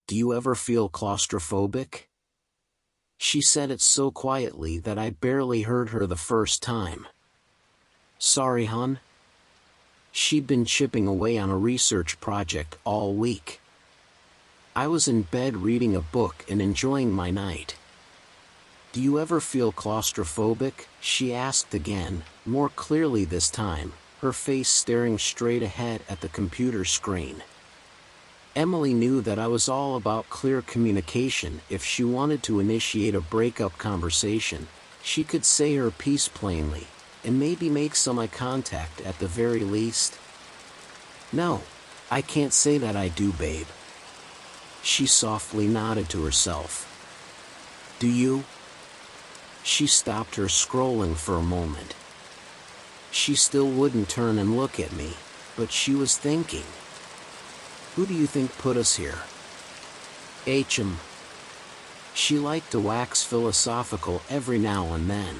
Do you ever feel claustrophobic? She said it so quietly that I barely heard her the first time. Sorry, hun. She'd been chipping away on a research project all week. I was in bed reading a book and enjoying my night. Do you ever feel claustrophobic? She asked again, more clearly this time, her face staring straight ahead at the computer screen. Emily knew that I was all about clear communication. If she wanted to initiate a breakup conversation, she could say her piece plainly, and maybe make some eye contact at the very least. No, I can't say that I do, babe. She softly nodded to herself. Do you? She stopped her scrolling for a moment. She still wouldn't turn and look at me, but she was thinking. Who do you think put us here? HM. She liked to wax philosophical every now and then.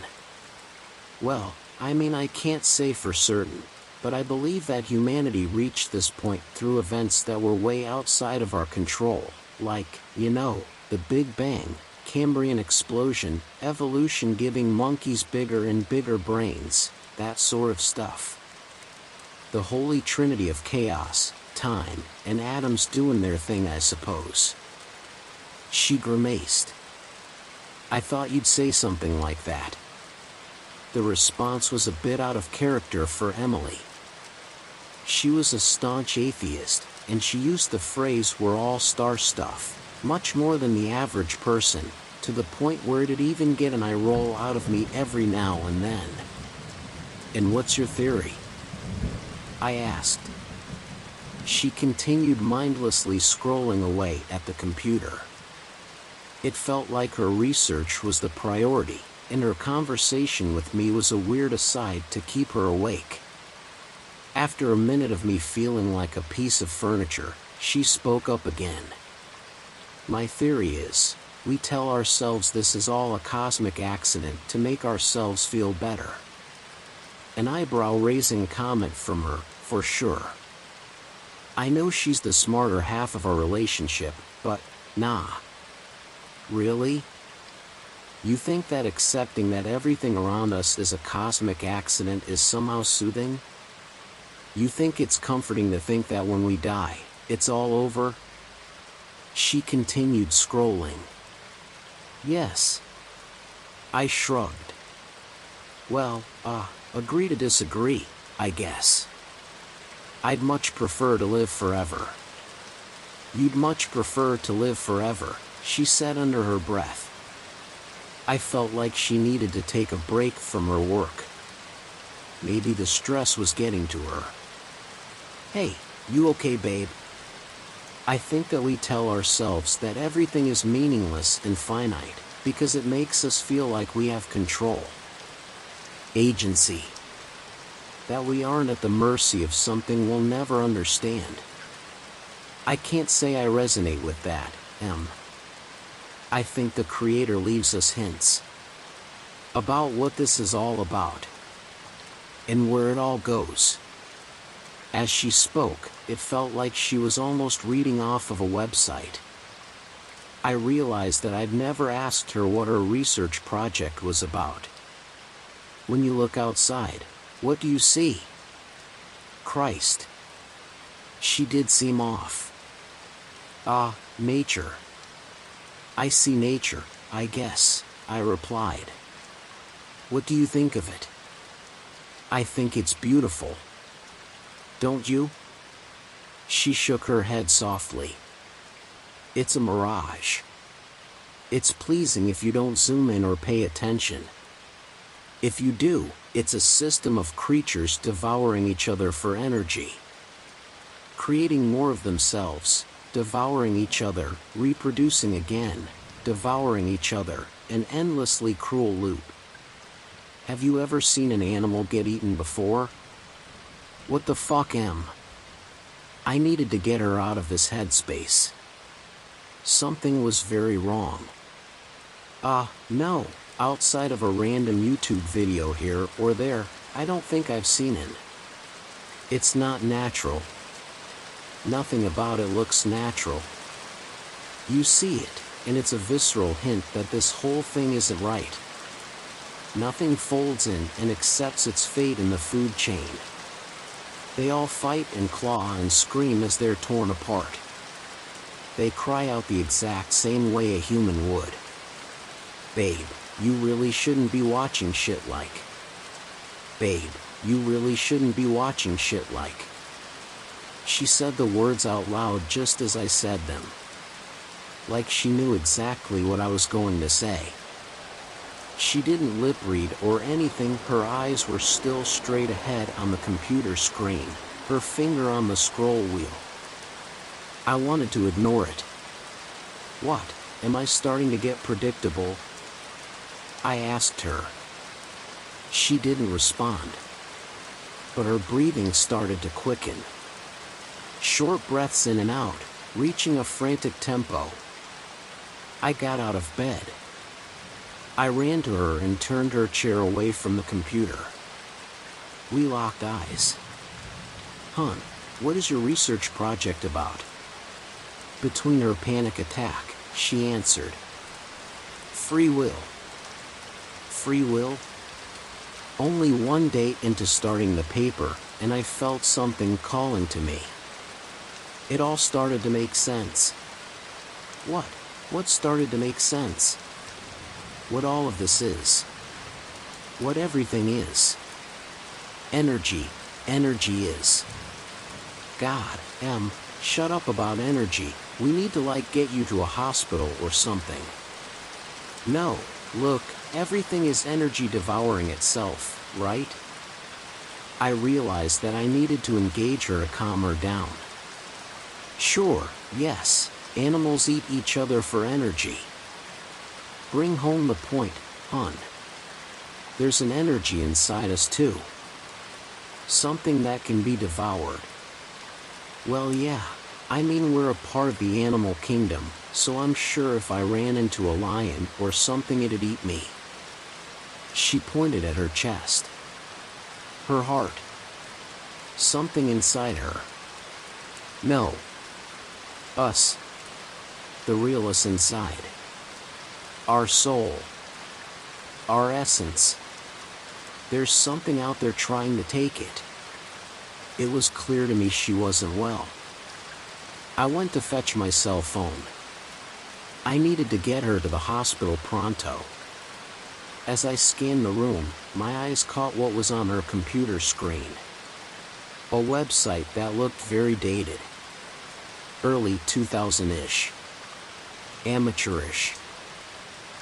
Well, I mean, I can't say for certain, but I believe that humanity reached this point through events that were way outside of our control, like, the Big Bang, Cambrian explosion, evolution giving monkeys bigger and bigger brains, that sort of stuff. The holy trinity of chaos, time, and atoms doing their thing, I suppose. She grimaced. I thought you'd say something like that. The response was a bit out of character for Emily. She was a staunch atheist, and she used the phrase "we're all star stuff" much more than the average person, to the point where it'd even get an eye roll out of me every now and then. And what's your theory? I asked. She continued mindlessly scrolling away at the computer. It felt like her research was the priority, and her conversation with me was a weird aside to keep her awake. After a minute of me feeling like a piece of furniture, she spoke up again. My theory is, we tell ourselves this is all a cosmic accident to make ourselves feel better. An eyebrow-raising comment from her, for sure. I know she's the smarter half of our relationship, but, nah. Really? You think that accepting that everything around us is a cosmic accident is somehow soothing? You think it's comforting to think that when we die, it's all over? She continued scrolling. Yes. I shrugged. Well, agree to disagree, I guess. I'd much prefer to live forever. You'd much prefer to live forever, she said under her breath. I felt like she needed to take a break from her work. Maybe the stress was getting to her. Hey, you okay, babe? I think that we tell ourselves that everything is meaningless and finite, because it makes us feel like we have control. Agency. That we aren't at the mercy of something we'll never understand. I can't say I resonate with that, Em. I think the Creator leaves us hints about what this is all about, and where it all goes. As she spoke, it felt like she was almost reading off of a website. I realized that I'd never asked her what her research project was about. When you look outside, what do you see? Christ. She did seem off. Nature. I see nature, I guess, I replied. What do you think of it? I think it's beautiful. Don't you? She shook her head softly. It's a mirage. It's pleasing if you don't zoom in or pay attention. If you do, it's a system of creatures devouring each other for energy. Creating more of themselves, devouring each other, reproducing again, devouring each other, an endlessly cruel loop. Have you ever seen an animal get eaten before? What the fuck, Em? I needed to get her out of this headspace. Something was very wrong. No, outside of a random YouTube video here or there, I don't think I've seen it. It's not natural. Nothing about it looks natural. You see it, and it's a visceral hint that this whole thing isn't right. Nothing folds in and accepts its fate in the food chain. They all fight and claw and scream as they're torn apart. They cry out the exact same way a human would. Babe, you really shouldn't be watching shit like. Babe, you really shouldn't be watching shit like. She said the words out loud just as I said them. Like she knew exactly what I was going to say. She didn't lip read or anything, her eyes were still straight ahead on the computer screen, her finger on the scroll wheel. I wanted to ignore it. What, am I starting to get predictable? I asked her. She didn't respond. But her breathing started to quicken. Short breaths in and out, reaching a frantic tempo. I got out of bed. I ran to her and turned her chair away from the computer. We locked eyes. Hun, what is your research project about? Between her panic attack, she answered. Free will. Free will? Only one day into starting the paper, and I felt something calling to me. It all started to make sense. What? What started to make sense? What all of this is. What everything is. Energy. Energy is. God, Em, shut up about energy. We need to get you to a hospital or something. No, look, everything is energy devouring itself, right? I realized that I needed to engage her to calm her down. Sure, yes, animals eat each other for energy. Bring home the point, hun. There's an energy inside us too. Something that can be devoured. Well, yeah, I mean we're a part of the animal kingdom, so I'm sure if I ran into a lion or something it'd eat me. She pointed at her chest. Her heart. Something inside her. No. Us. The real us inside. Our soul. Our essence. There's something out there trying to take it. It was clear to me she wasn't well. I went to fetch my cell phone. I needed to get her to the hospital pronto. As I scanned the room, my eyes caught what was on her computer screen. A website that looked very dated. Early 2000-ish. Amateurish.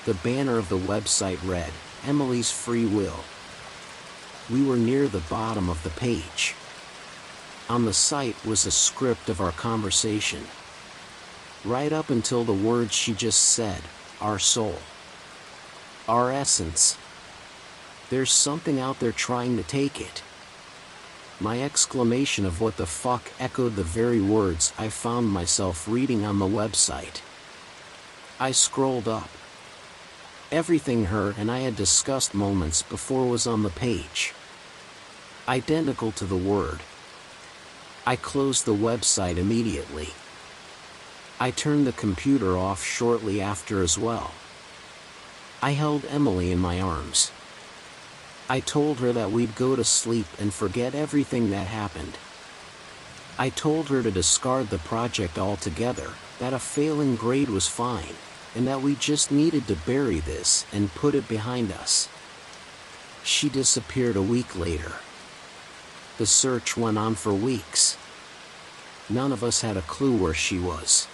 The banner of the website read, Emily's Free Will. We were near the bottom of the page. On the site was a script of our conversation. Right up until the words she just said, our soul. Our essence. There's something out there trying to take it. My exclamation of what the fuck echoed the very words I found myself reading on the website. I scrolled up. Everything her and I had discussed moments before was on the page. Identical to the word. I closed the website immediately. I turned the computer off shortly after as well. I held Emily in my arms. I told her that we'd go to sleep and forget everything that happened. I told her to discard the project altogether, that a failing grade was fine, and that we just needed to bury this and put it behind us. She disappeared a week later. The search went on for weeks. None of us had a clue where she was.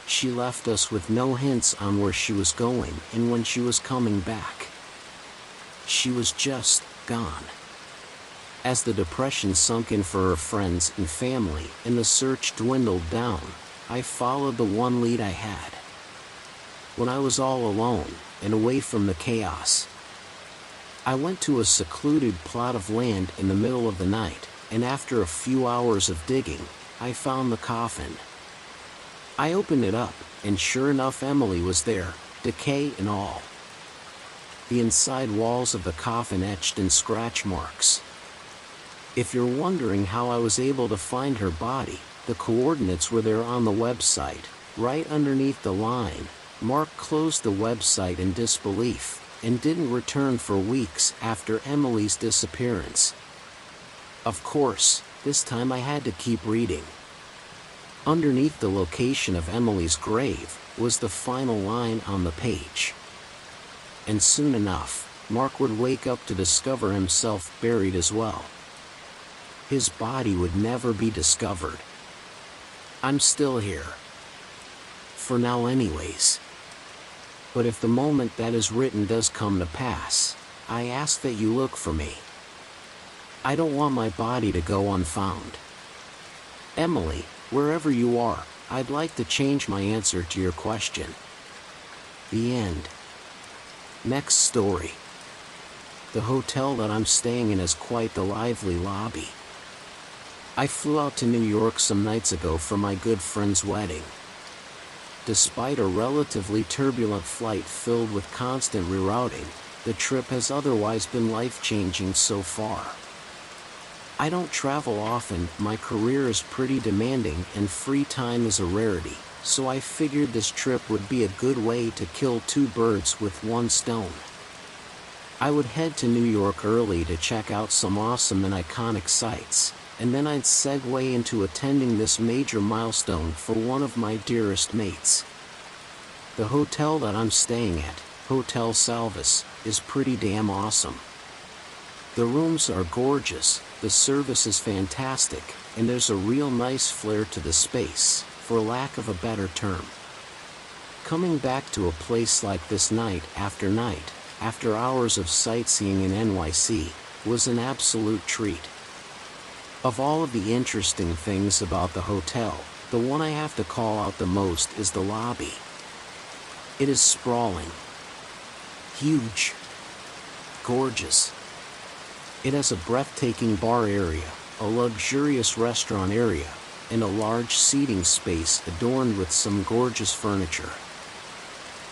She left us with no hints on where she was going and when she was coming back. She was just gone. As the depression sunk in for her friends and family and the search dwindled down, I followed the one lead I had. When I was all alone and away from the chaos, I went to a secluded plot of land in the middle of the night, and after a few hours of digging, I found the coffin. I opened it up, and sure enough Emily was there, decay and all. The inside walls of the coffin etched in scratch marks. If you're wondering how I was able to find her body, the coordinates were there on the website, Right underneath the line, Mark closed the website in disbelief, and didn't return for weeks after Emily's disappearance. Of course, this time I had to keep reading. Underneath the location of Emily's grave was the final line on the page. And soon enough, Mark would wake up to discover himself buried as well. His body would never be discovered. I'm still here. For now anyways. But if the moment that is written does come to pass, I ask that you look for me. I don't want my body to go unfound. Emily, wherever you are, I'd like to change my answer to your question. The end. Next story. The hotel that I'm staying in has quite the lively lobby. I flew out to New York some nights ago for my good friend's wedding. Despite a relatively turbulent flight filled with constant rerouting, the trip has otherwise been life-changing so far. I don't travel often, my career is pretty demanding and free time is a rarity, so I figured this trip would be a good way to kill two birds with one stone. I would head to New York early to check out some awesome and iconic sites, and then I'd segue into attending this major milestone for one of my dearest mates. The hotel that I'm staying at, Hotel Salvis, is pretty damn awesome. The rooms are gorgeous, the service is fantastic, and there's a real nice flair to the space, for lack of a better term. Coming back to a place like this night, after hours of sightseeing in NYC, was an absolute treat. Of all of the interesting things about the hotel, the one I have to call out the most is the lobby. It is sprawling, huge, gorgeous. It has a breathtaking bar area, a luxurious restaurant area, and a large seating space adorned with some gorgeous furniture.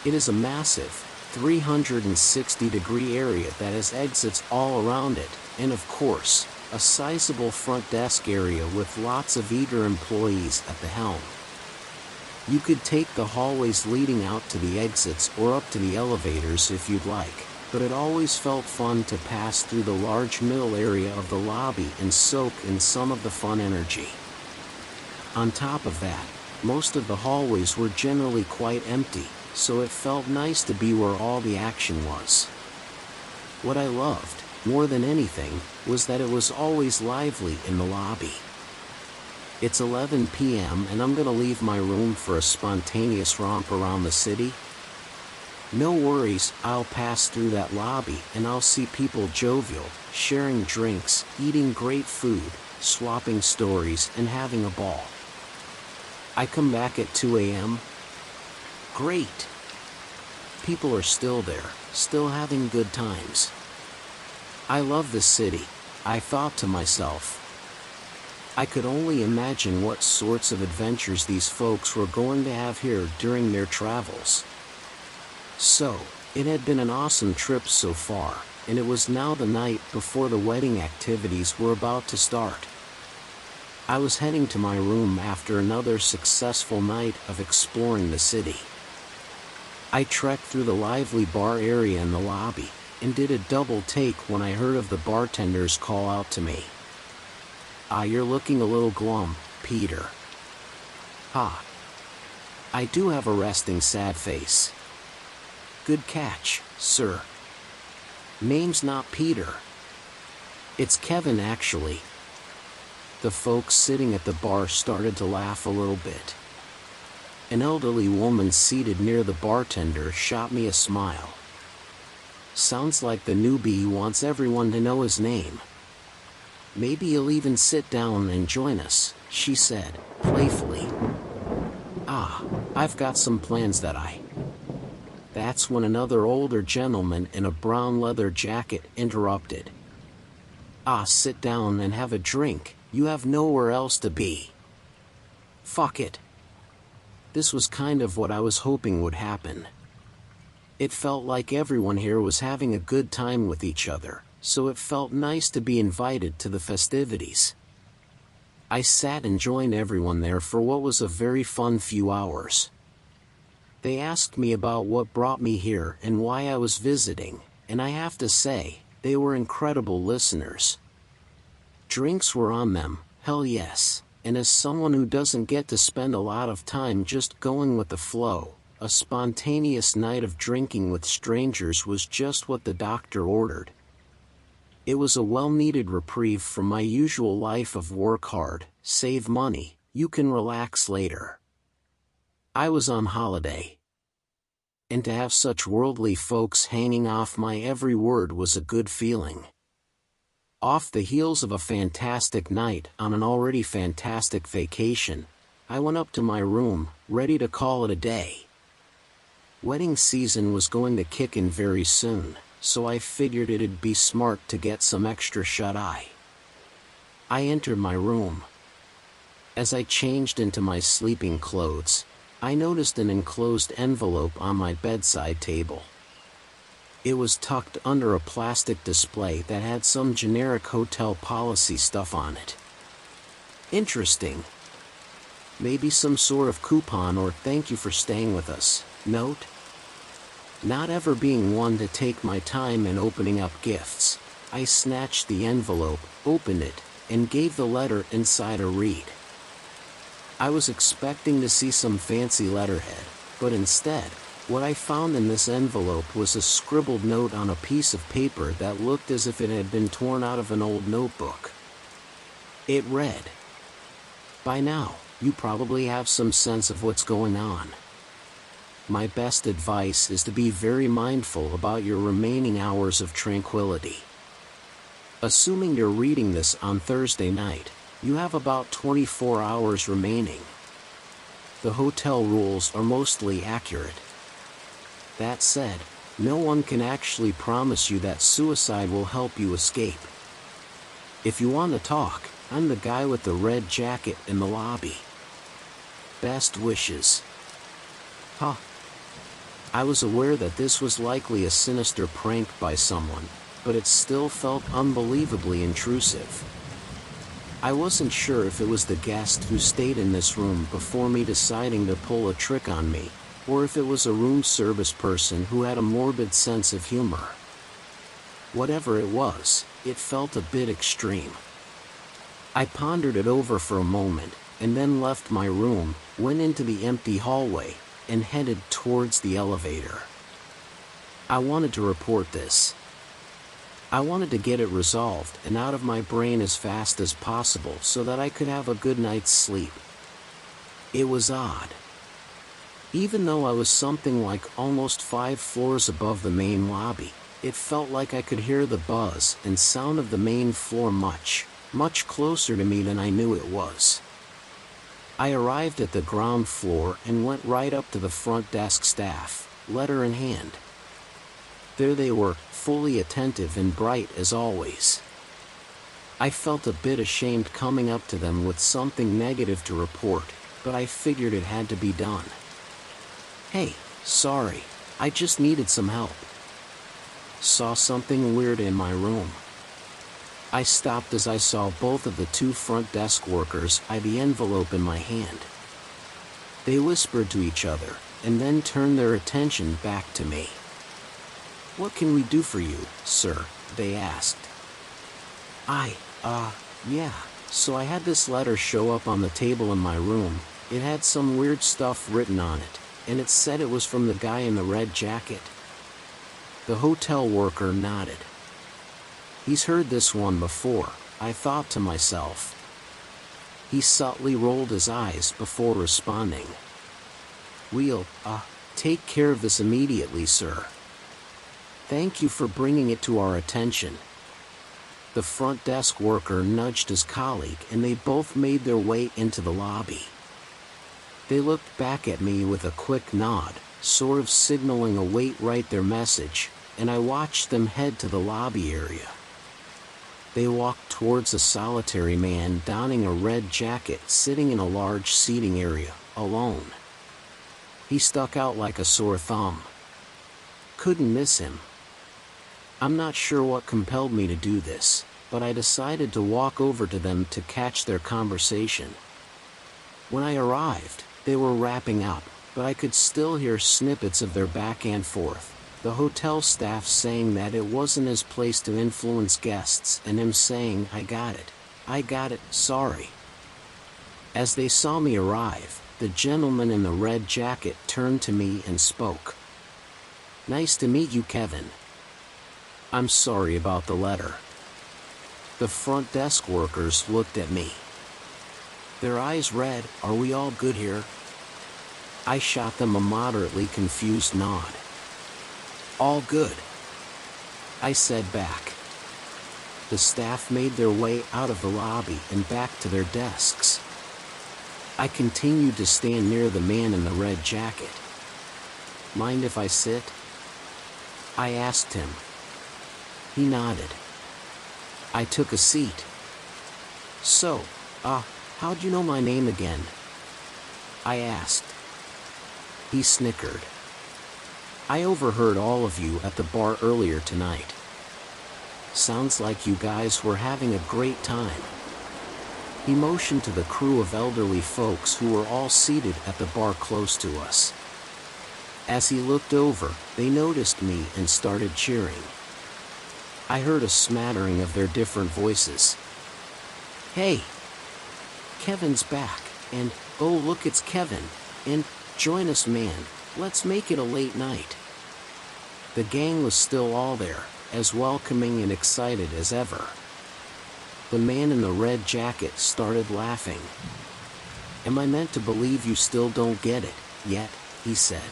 It is a massive, 360-degree area that has exits all around it, and of course, a sizable front desk area with lots of eager employees at the helm. You could take the hallways leading out to the exits or up to the elevators if you'd like, but it always felt fun to pass through the large middle area of the lobby and soak in some of the fun energy. On top of that, most of the hallways were generally quite empty, so it felt nice to be where all the action was. What I loved, more than anything, was that it was always lively in the lobby. It's 11 p.m. and I'm gonna leave my room for a spontaneous romp around the city. No worries, I'll pass through that lobby and I'll see people jovial, sharing drinks, eating great food, swapping stories, and having a ball. I come back at 2 a.m. Great! People are still there, still having good times. I love this city, I thought to myself. I could only imagine what sorts of adventures these folks were going to have here during their travels. So, it had been an awesome trip so far, and it was now the night before the wedding activities were about to start. I was heading to my room after another successful night of exploring the city. I trekked through the lively bar area in the lobby, and did a double take when I heard of the bartenders call out to me. "Ah, you're looking a little glum, Peter." Ha! I do have a resting sad face. Good catch, sir. Name's not Peter. It's Kevin actually. The folks sitting at the bar started to laugh a little bit. An elderly woman seated near the bartender shot me a smile. Sounds like the newbie wants everyone to know his name. Maybe he'll even sit down and join us, she said, playfully. Ah, I've got some plans that I... That's when another older gentleman in a brown leather jacket interrupted. Ah, sit down and have a drink, you have nowhere else to be. Fuck it. This was kind of what I was hoping would happen. It felt like everyone here was having a good time with each other, so it felt nice to be invited to the festivities. I sat and joined everyone there for what was a very fun few hours. They asked me about what brought me here and why I was visiting, and I have to say, they were incredible listeners. Drinks were on them, hell yes, and as someone who doesn't get to spend a lot of time just going with the flow, a spontaneous night of drinking with strangers was just what the doctor ordered. It was a well-needed reprieve from my usual life of work hard, save money, you can relax later. I was on holiday. And to have such worldly folks hanging off my every word was a good feeling. Off the heels of a fantastic night on an already fantastic vacation, I went up to my room, ready to call it a day. Wedding season was going to kick in very soon, so I figured it'd be smart to get some extra shut-eye. I entered my room. As I changed into my sleeping clothes, I noticed an enclosed envelope on my bedside table. It was tucked under a plastic display that had some generic hotel policy stuff on it. Interesting. Maybe some sort of coupon or thank you for staying with us note? Not ever being one to take my time in opening up gifts, I snatched the envelope, opened it, and gave the letter inside a read. I was expecting to see some fancy letterhead, but instead, what I found in this envelope was a scribbled note on a piece of paper that looked as if it had been torn out of an old notebook. It read, "By now, you probably have some sense of what's going on. My best advice is to be very mindful about your remaining hours of tranquility. Assuming you're reading this on Thursday night, you have about 24 hours remaining. The hotel rules are mostly accurate. That said, no one can actually promise you that suicide will help you escape. If you want to talk, I'm the guy with the red jacket in the lobby. Best wishes." Huh. I was aware that this was likely a sinister prank by someone, but it still felt unbelievably intrusive. I wasn't sure if it was the guest who stayed in this room before me deciding to pull a trick on me, or if it was a room service person who had a morbid sense of humor. Whatever it was, it felt a bit extreme. I pondered it over for a moment, and then left my room, went into the empty hallway, and headed towards the elevator. I wanted to report this. I wanted to get it resolved and out of my brain as fast as possible so that I could have a good night's sleep. It was odd. Even though I was something like almost 5 floors above the main lobby, it felt like I could hear the buzz and sound of the main floor much, much closer to me than I knew it was. I arrived at the ground floor and went right up to the front desk staff, letter in hand. There they were, fully attentive and bright as always. I felt a bit ashamed coming up to them with something negative to report, but I figured it had to be done. "Hey, sorry, I just needed some help. Saw something weird in my room." I stopped as I saw both of the 2 front desk workers eye the envelope in my hand. They whispered to each other, and then turned their attention back to me. "What can we do for you, sir?" they asked. Yeah, so I had this letter show up on the table in my room. It had some weird stuff written on it, and it said it was from the guy in the red jacket." The hotel worker nodded. He's heard this one before, I thought to myself. He subtly rolled his eyes before responding. "We'll, take care of this immediately, sir. Thank you for bringing it to our attention." The front desk worker nudged his colleague and they both made their way into the lobby. They looked back at me with a quick nod, sort of signaling await right their message, and I watched them head to the lobby area. They walked towards a solitary man donning a red jacket sitting in a large seating area, alone. He stuck out like a sore thumb. Couldn't miss him. I'm not sure what compelled me to do this, but I decided to walk over to them to catch their conversation. When I arrived, they were wrapping up, but I could still hear snippets of their back and forth. The hotel staff saying that it wasn't his place to influence guests, and him saying, I got it, sorry. As they saw me arrive, the gentleman in the red jacket turned to me and spoke. Nice to meet you, Kevin. I'm sorry about the letter. The front desk workers looked at me. Their eyes read, Are we all good here? I shot them a moderately confused nod. All good, I said back. The staff made their way out of the lobby and back to their desks. I continued to stand near the man in the red jacket. Mind if I sit? I asked him. He nodded. I took a seat. So, how'd you know my name again? I asked. He snickered. I overheard all of you at the bar earlier tonight. Sounds like you guys were having a great time. He motioned to the crew of elderly folks who were all seated at the bar close to us. As he looked over, they noticed me and started cheering. I heard a smattering of their different voices. Hey! Kevin's back, and, oh look it's Kevin, and, join us man, let's make it a late night. The gang was still all there, as welcoming and excited as ever. The man in the red jacket started laughing. Am I meant to believe you still don't get it, yet? He said.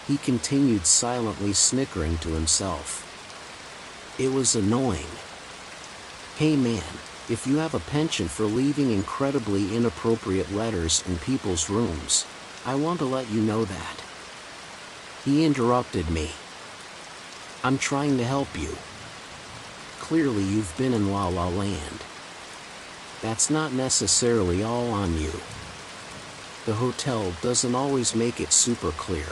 He continued silently snickering to himself. It was annoying. Hey man, if you have a penchant for leaving incredibly inappropriate letters in people's rooms, I want to let you know that. He interrupted me. I'm trying to help you. Clearly you've been in La La Land. That's not necessarily all on you. The hotel doesn't always make it super clear.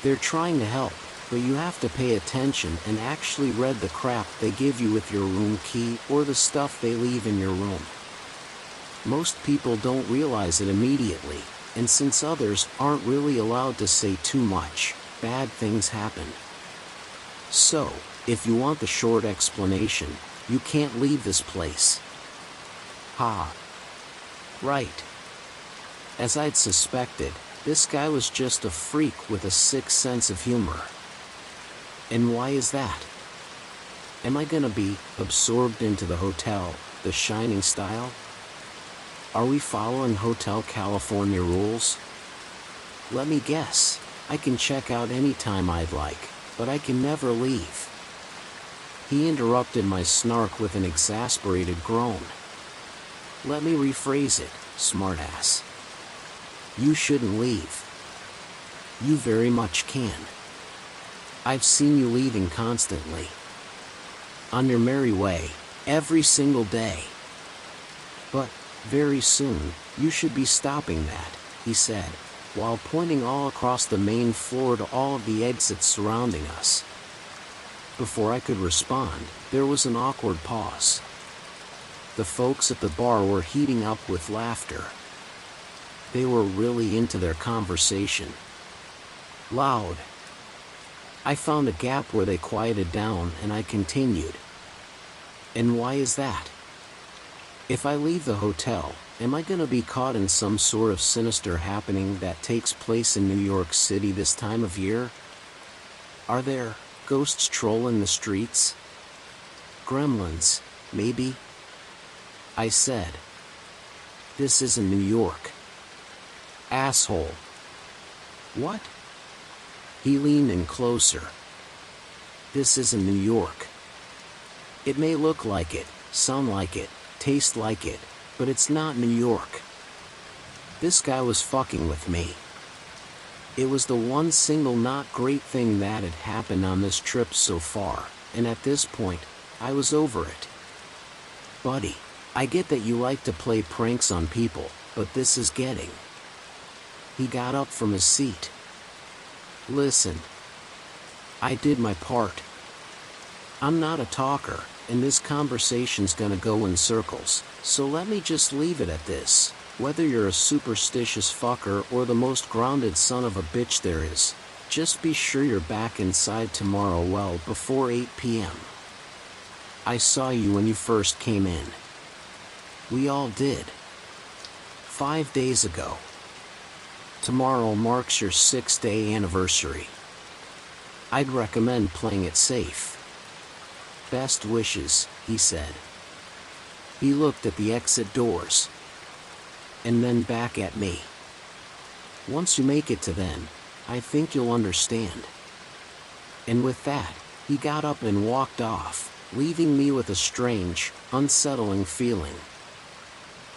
They're trying to help, but you have to pay attention and actually read the crap they give you with your room key or the stuff they leave in your room. Most people don't realize it immediately, and since others aren't really allowed to say too much, bad things happen. So, if you want the short explanation, you can't leave this place. Ha. Right. As I'd suspected, this guy was just a freak with a sick sense of humor. And why is that? Am I gonna be absorbed into the hotel, the Shining style? Are we following Hotel California rules? Let me guess, I can check out anytime I'd like, but I can never leave. He interrupted my snark with an exasperated groan. Let me rephrase it, smartass. You shouldn't leave. You very much can. I've seen you leaving constantly. On your merry way, every single day. But, very soon, you should be stopping that, he said, while pointing all across the main floor to all of the exits surrounding us. Before I could respond, there was an awkward pause. The folks at the bar were heating up with laughter. They were really into their conversation. Loud. I found a gap where they quieted down and I continued. And why is that? If I leave the hotel, am I gonna be caught in some sort of sinister happening that takes place in New York City this time of year? Are there ghosts trolling the streets? Gremlins, maybe? I said. This isn't New York. Asshole. What? He leaned in closer. This isn't New York. It may look like it, sound like it, taste like it, but it's not New York. This guy was fucking with me. It was the one single not great thing that had happened on this trip so far, and at this point, I was over it. Buddy, I get that you like to play pranks on people, but this is getting. He got up from his seat. Listen. I did my part. I'm not a talker, and this conversation's gonna go in circles, so let me just leave it at this. Whether you're a superstitious fucker or the most grounded son of a bitch there is, just be sure you're back inside tomorrow well before 8 p.m. I saw you when you first came in. We all did. 5 days ago. Tomorrow marks your 6th-day anniversary. I'd recommend playing it safe. Best wishes, he said. He looked at the exit doors. And then back at me. Once you make it to them, I think you'll understand. And with that, he got up and walked off, leaving me with a strange, unsettling feeling.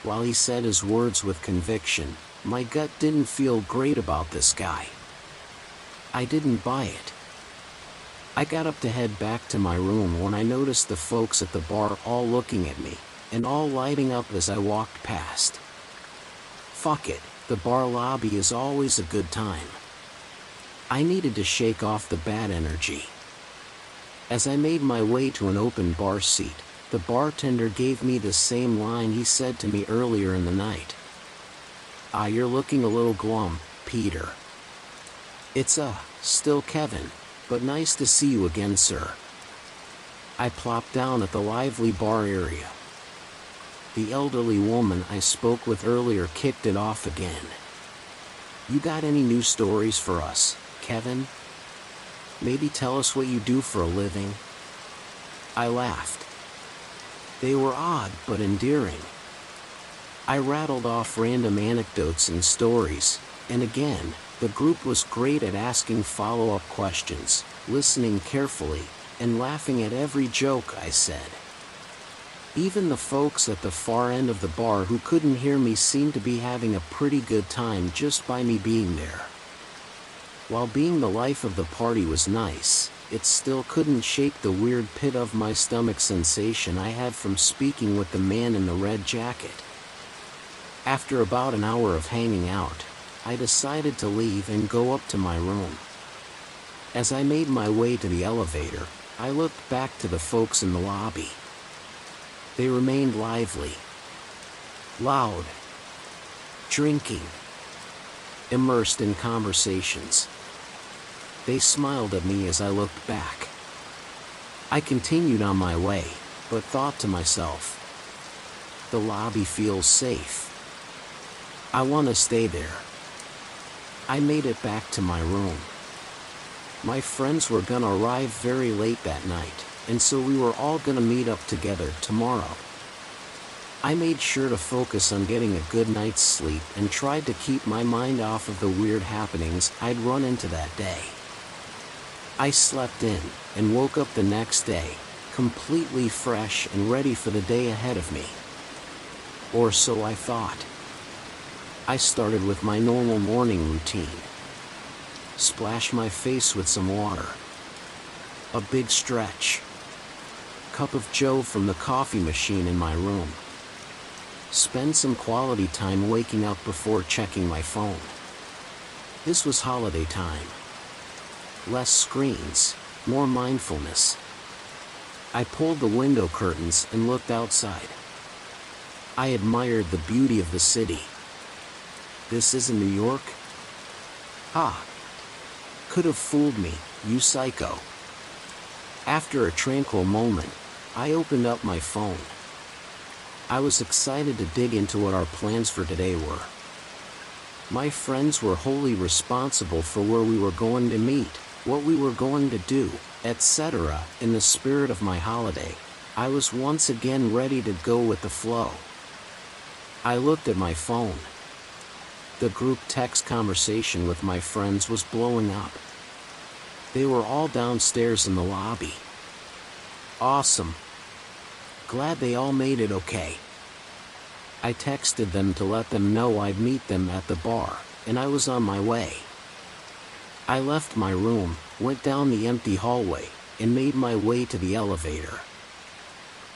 While he said his words with conviction, my gut didn't feel great about this guy. I didn't buy it. I got up to head back to my room when I noticed the folks at the bar all looking at me, and all lighting up as I walked past. Fuck it, the bar lobby is always a good time. I needed to shake off the bad energy. As I made my way to an open bar seat, the bartender gave me the same line he said to me earlier in the night. "Ah, you're looking a little glum, Peter." "It's still Kevin, but nice to see you again, sir." I plopped down at the lively bar area. The elderly woman I spoke with earlier kicked it off again. "You got any new stories for us, Kevin? Maybe tell us what you do for a living?" I laughed. They were odd but endearing. I rattled off random anecdotes and stories, and again, the group was great at asking follow-up questions, listening carefully, and laughing at every joke I said. Even the folks at the far end of the bar who couldn't hear me seemed to be having a pretty good time just by me being there. While being the life of the party was nice, it still couldn't shake the weird pit of my stomach sensation I had from speaking with the man in the red jacket. After about an hour of hanging out, I decided to leave and go up to my room. As I made my way to the elevator, I looked back to the folks in the lobby. They remained lively, loud, drinking, immersed in conversations. They smiled at me as I looked back. I continued on my way, but thought to myself, the lobby feels safe. I want to stay there. I made it back to my room. My friends were gonna arrive very late that night, and so we were all gonna meet up together tomorrow. I made sure to focus on getting a good night's sleep and tried to keep my mind off of the weird happenings I'd run into that day. I slept in, and woke up the next day, completely fresh and ready for the day ahead of me. Or so I thought. I started with my normal morning routine. Splash my face with some water. A big stretch. Cup of joe from the coffee machine in my room. Spend some quality time waking up before checking my phone. This was holiday time. Less screens, more mindfulness. I pulled the window curtains and looked outside. I admired the beauty of the city. This isn't New York? Ha! Could have fooled me, you psycho. After a tranquil moment, I opened up my phone. I was excited to dig into what our plans for today were. My friends were wholly responsible for where we were going to meet, what we were going to do, etc. In the spirit of my holiday, I was once again ready to go with the flow. I looked at my phone. The group text conversation with my friends was blowing up. They were all downstairs in the lobby. Awesome. Glad they all made it okay. I texted them to let them know I'd meet them at the bar, and I was on my way. I left my room, went down the empty hallway, and made my way to the elevator.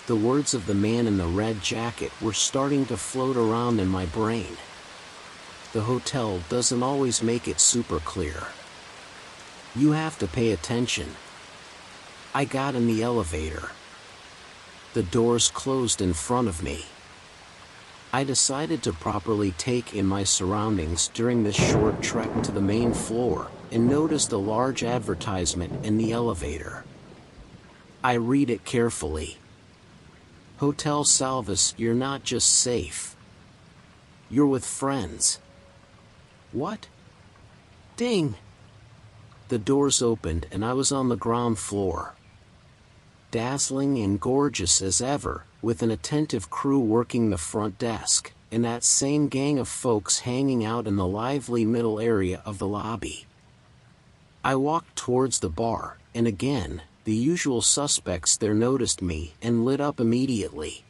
The words of the man in the red jacket were starting to float around in my brain. The hotel doesn't always make it super clear. You have to pay attention. I got in the elevator. The doors closed in front of me. I decided to properly take in my surroundings during this short trek to the main floor, and noticed a large advertisement in the elevator. I read it carefully. Hotel Salvis, you're not just safe. You're with friends. What? Ding! The doors opened and I was on the ground floor. Dazzling and gorgeous as ever, with an attentive crew working the front desk, and that same gang of folks hanging out in the lively middle area of the lobby. I walked towards the bar, and again, the usual suspects there noticed me and lit up immediately.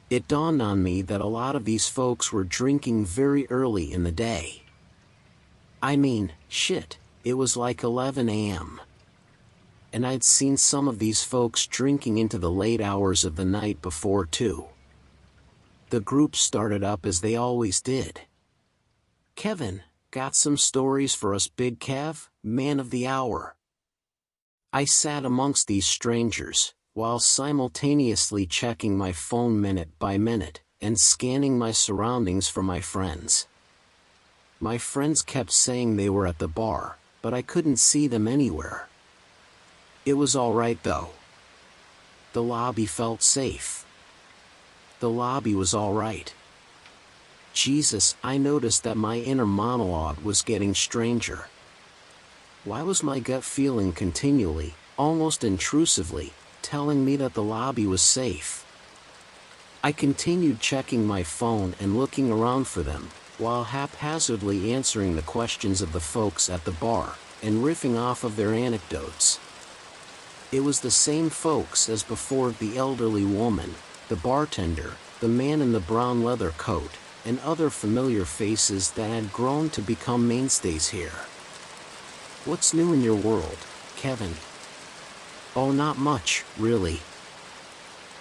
It dawned on me that a lot of these folks were drinking very early in the day. I mean, shit, it was like 11 a.m. And I'd seen some of these folks drinking into the late hours of the night before too. The group started up as they always did. Kevin, got some stories for us, Big Kev, man of the hour. I sat amongst these strangers, while simultaneously checking my phone minute by minute, and scanning my surroundings for my friends. My friends kept saying they were at the bar, but I couldn't see them anywhere. It was alright though. The lobby felt safe. The lobby was alright. Jesus, I noticed that my inner monologue was getting stranger. Why was my gut feeling continually, almost intrusively, telling me that the lobby was safe? I continued checking my phone and looking around for them, while haphazardly answering the questions of the folks at the bar, and riffing off of their anecdotes. It was the same folks as before: the elderly woman, the bartender, the man in the brown leather coat, and other familiar faces that had grown to become mainstays here. What's new in your world, Kevin? Oh, not much, really.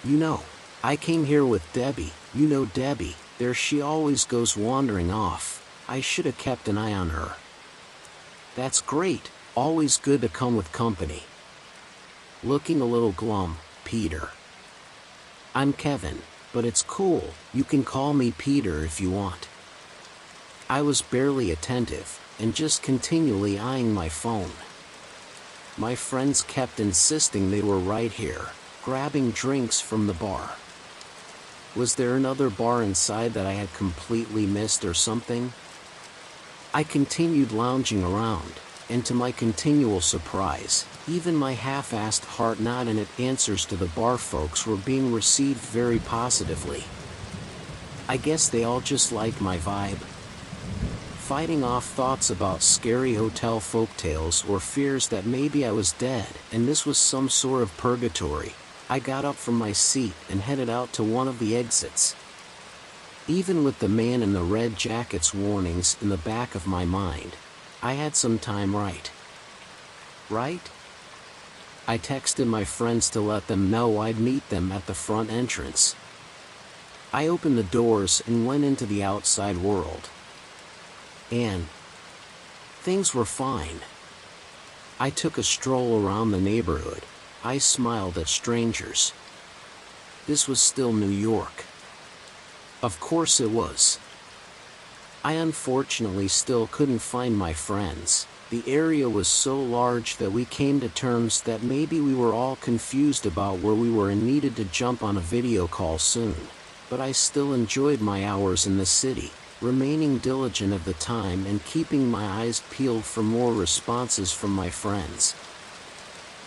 You know, I came here with Debbie. You know Debbie, there she always goes wandering off. I should have kept an eye on her. That's great, always good to come with company. Looking a little glum, Peter. I'm Kevin, but it's cool, you can call me Peter if you want. I was barely attentive, and just continually eyeing my phone. My friends kept insisting they were right here, grabbing drinks from the bar. Was there another bar inside that I had completely missed or something? I continued lounging around, and to my continual surprise, even my half-assed heart-not-in-it answers to the bar folks were being received very positively. I guess they all just liked my vibe. Fighting off thoughts about scary hotel folktales or fears that maybe I was dead and this was some sort of purgatory, I got up from my seat and headed out to one of the exits. Even with the man in the red jacket's warnings in the back of my mind, I had some time right? I texted my friends to let them know I'd meet them at the front entrance. I opened the doors and went into the outside world. And things were fine. I took a stroll around the neighborhood. I smiled at strangers. This was still New York. Of course it was. I unfortunately still couldn't find my friends. The area was so large that we came to terms that maybe we were all confused about where we were and needed to jump on a video call soon. But I still enjoyed my hours in the city, remaining diligent of the time and keeping my eyes peeled for more responses from my friends.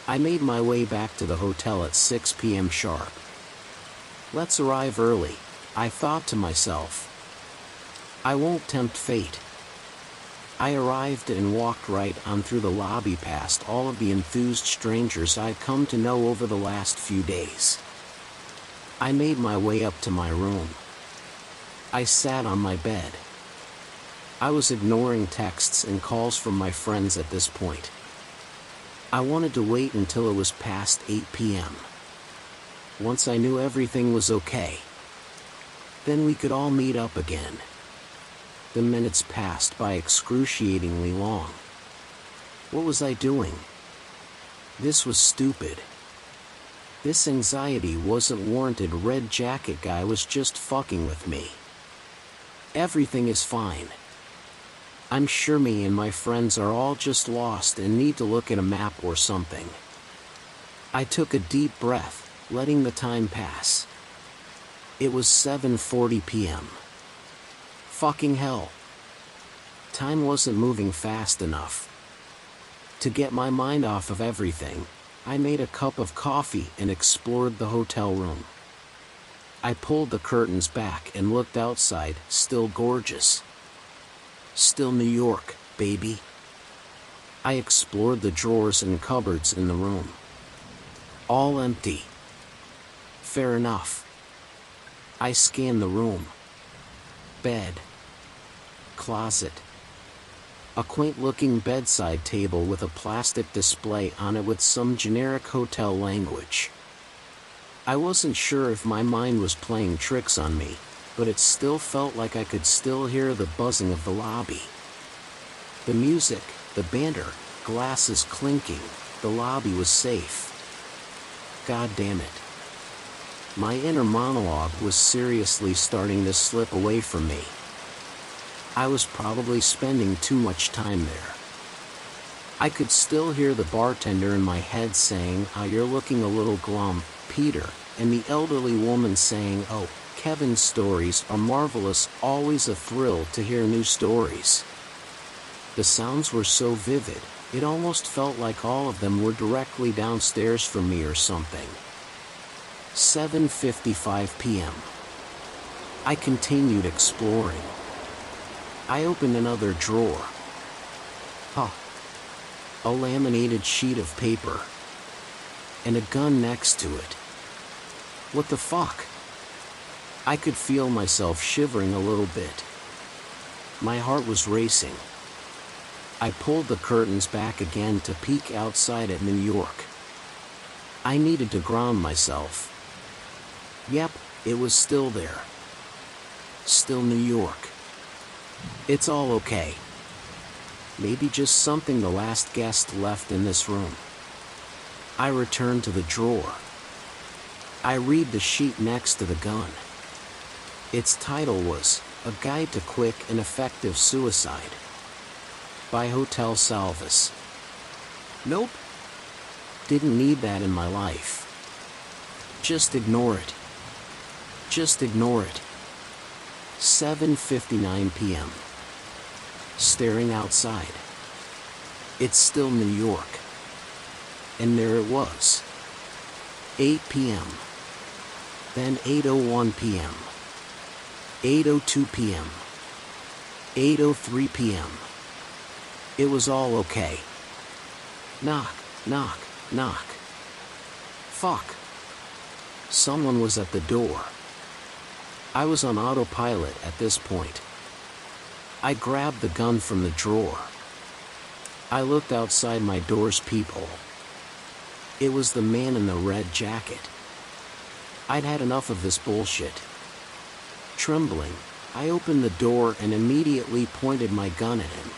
I made my way back to the hotel at 6 p.m. sharp. Let's arrive early, I thought to myself. I won't tempt fate. I arrived and walked right on through the lobby past all of the enthused strangers I'd come to know over the last few days. I made my way up to my room. I sat on my bed. I was ignoring texts and calls from my friends at this point. I wanted to wait until it was past 8 p.m. Once I knew everything was okay, then we could all meet up again. The minutes passed by excruciatingly long. What was I doing? This was stupid. This anxiety wasn't warranted. Red jacket guy was just fucking with me. Everything is fine. I'm sure me and my friends are all just lost and need to look at a map or something. I took a deep breath, letting the time pass. It was 7:40 p.m. Fucking hell. Time wasn't moving fast enough. To get my mind off of everything, I made a cup of coffee and explored the hotel room. I pulled the curtains back and looked outside, still gorgeous. Still New York, baby. I explored the drawers and cupboards in the room. All empty. Fair enough. I scanned the room. Bed. Closet. A quaint-looking bedside table with a plastic display on it with some generic hotel language. I wasn't sure if my mind was playing tricks on me, but it still felt like I could still hear the buzzing of the lobby. The music, the banter, glasses clinking, the lobby was safe. God damn it. My inner monologue was seriously starting to slip away from me. I was probably spending too much time there. I could still hear the bartender in my head saying, "Oh, you're looking a little glum, Peter," and the elderly woman saying, "Oh, Kevin's stories are marvelous, always a thrill to hear new stories." The sounds were so vivid, it almost felt like all of them were directly downstairs from me or something. 7:55 p.m. I continued exploring. I opened another drawer. A laminated sheet of paper. And a gun next to it. What the fuck? I could feel myself shivering a little bit. My heart was racing. I pulled the curtains back again to peek outside at New York. I needed to ground myself. Yep, it was still there. Still New York. It's all okay. Maybe just something the last guest left in this room. I returned to the drawer. I read the sheet next to the gun. Its title was, "A Guide to Quick and Effective Suicide," by Hotel Salvis. Nope. Didn't need that in my life. Just ignore it. Just ignore it. 7:59 p.m. Staring outside. It's still New York. And there it was. 8 p.m. Then 8:01 p.m. 8:02 p.m. 8:03 p.m. It was all okay. Knock, knock, knock. Fuck. Someone was at the door. I was on autopilot at this point. I grabbed the gun from the drawer. I looked outside my door's peephole. It was the man in the red jacket. I'd had enough of this bullshit. Trembling, I opened the door and immediately pointed my gun at him.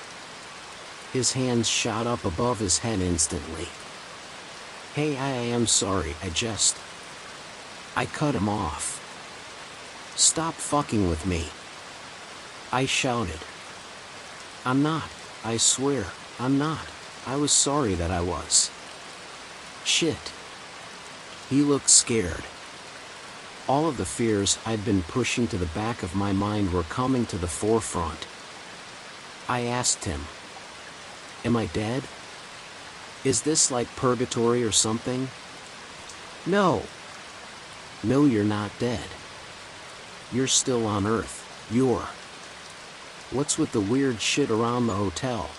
His hands shot up above his head instantly. "Hey, I am sorry, I cut him off. Stop fucking with me," I shouted. "I'm not, I swear, I'm not. I was sorry that I was." Shit. He looked scared. All of the fears I'd been pushing to the back of my mind were coming to the forefront. I asked him, "Am I dead? Is this like purgatory or something?" "No. No, you're not dead. You're still on Earth. What's with the weird shit around the hotel?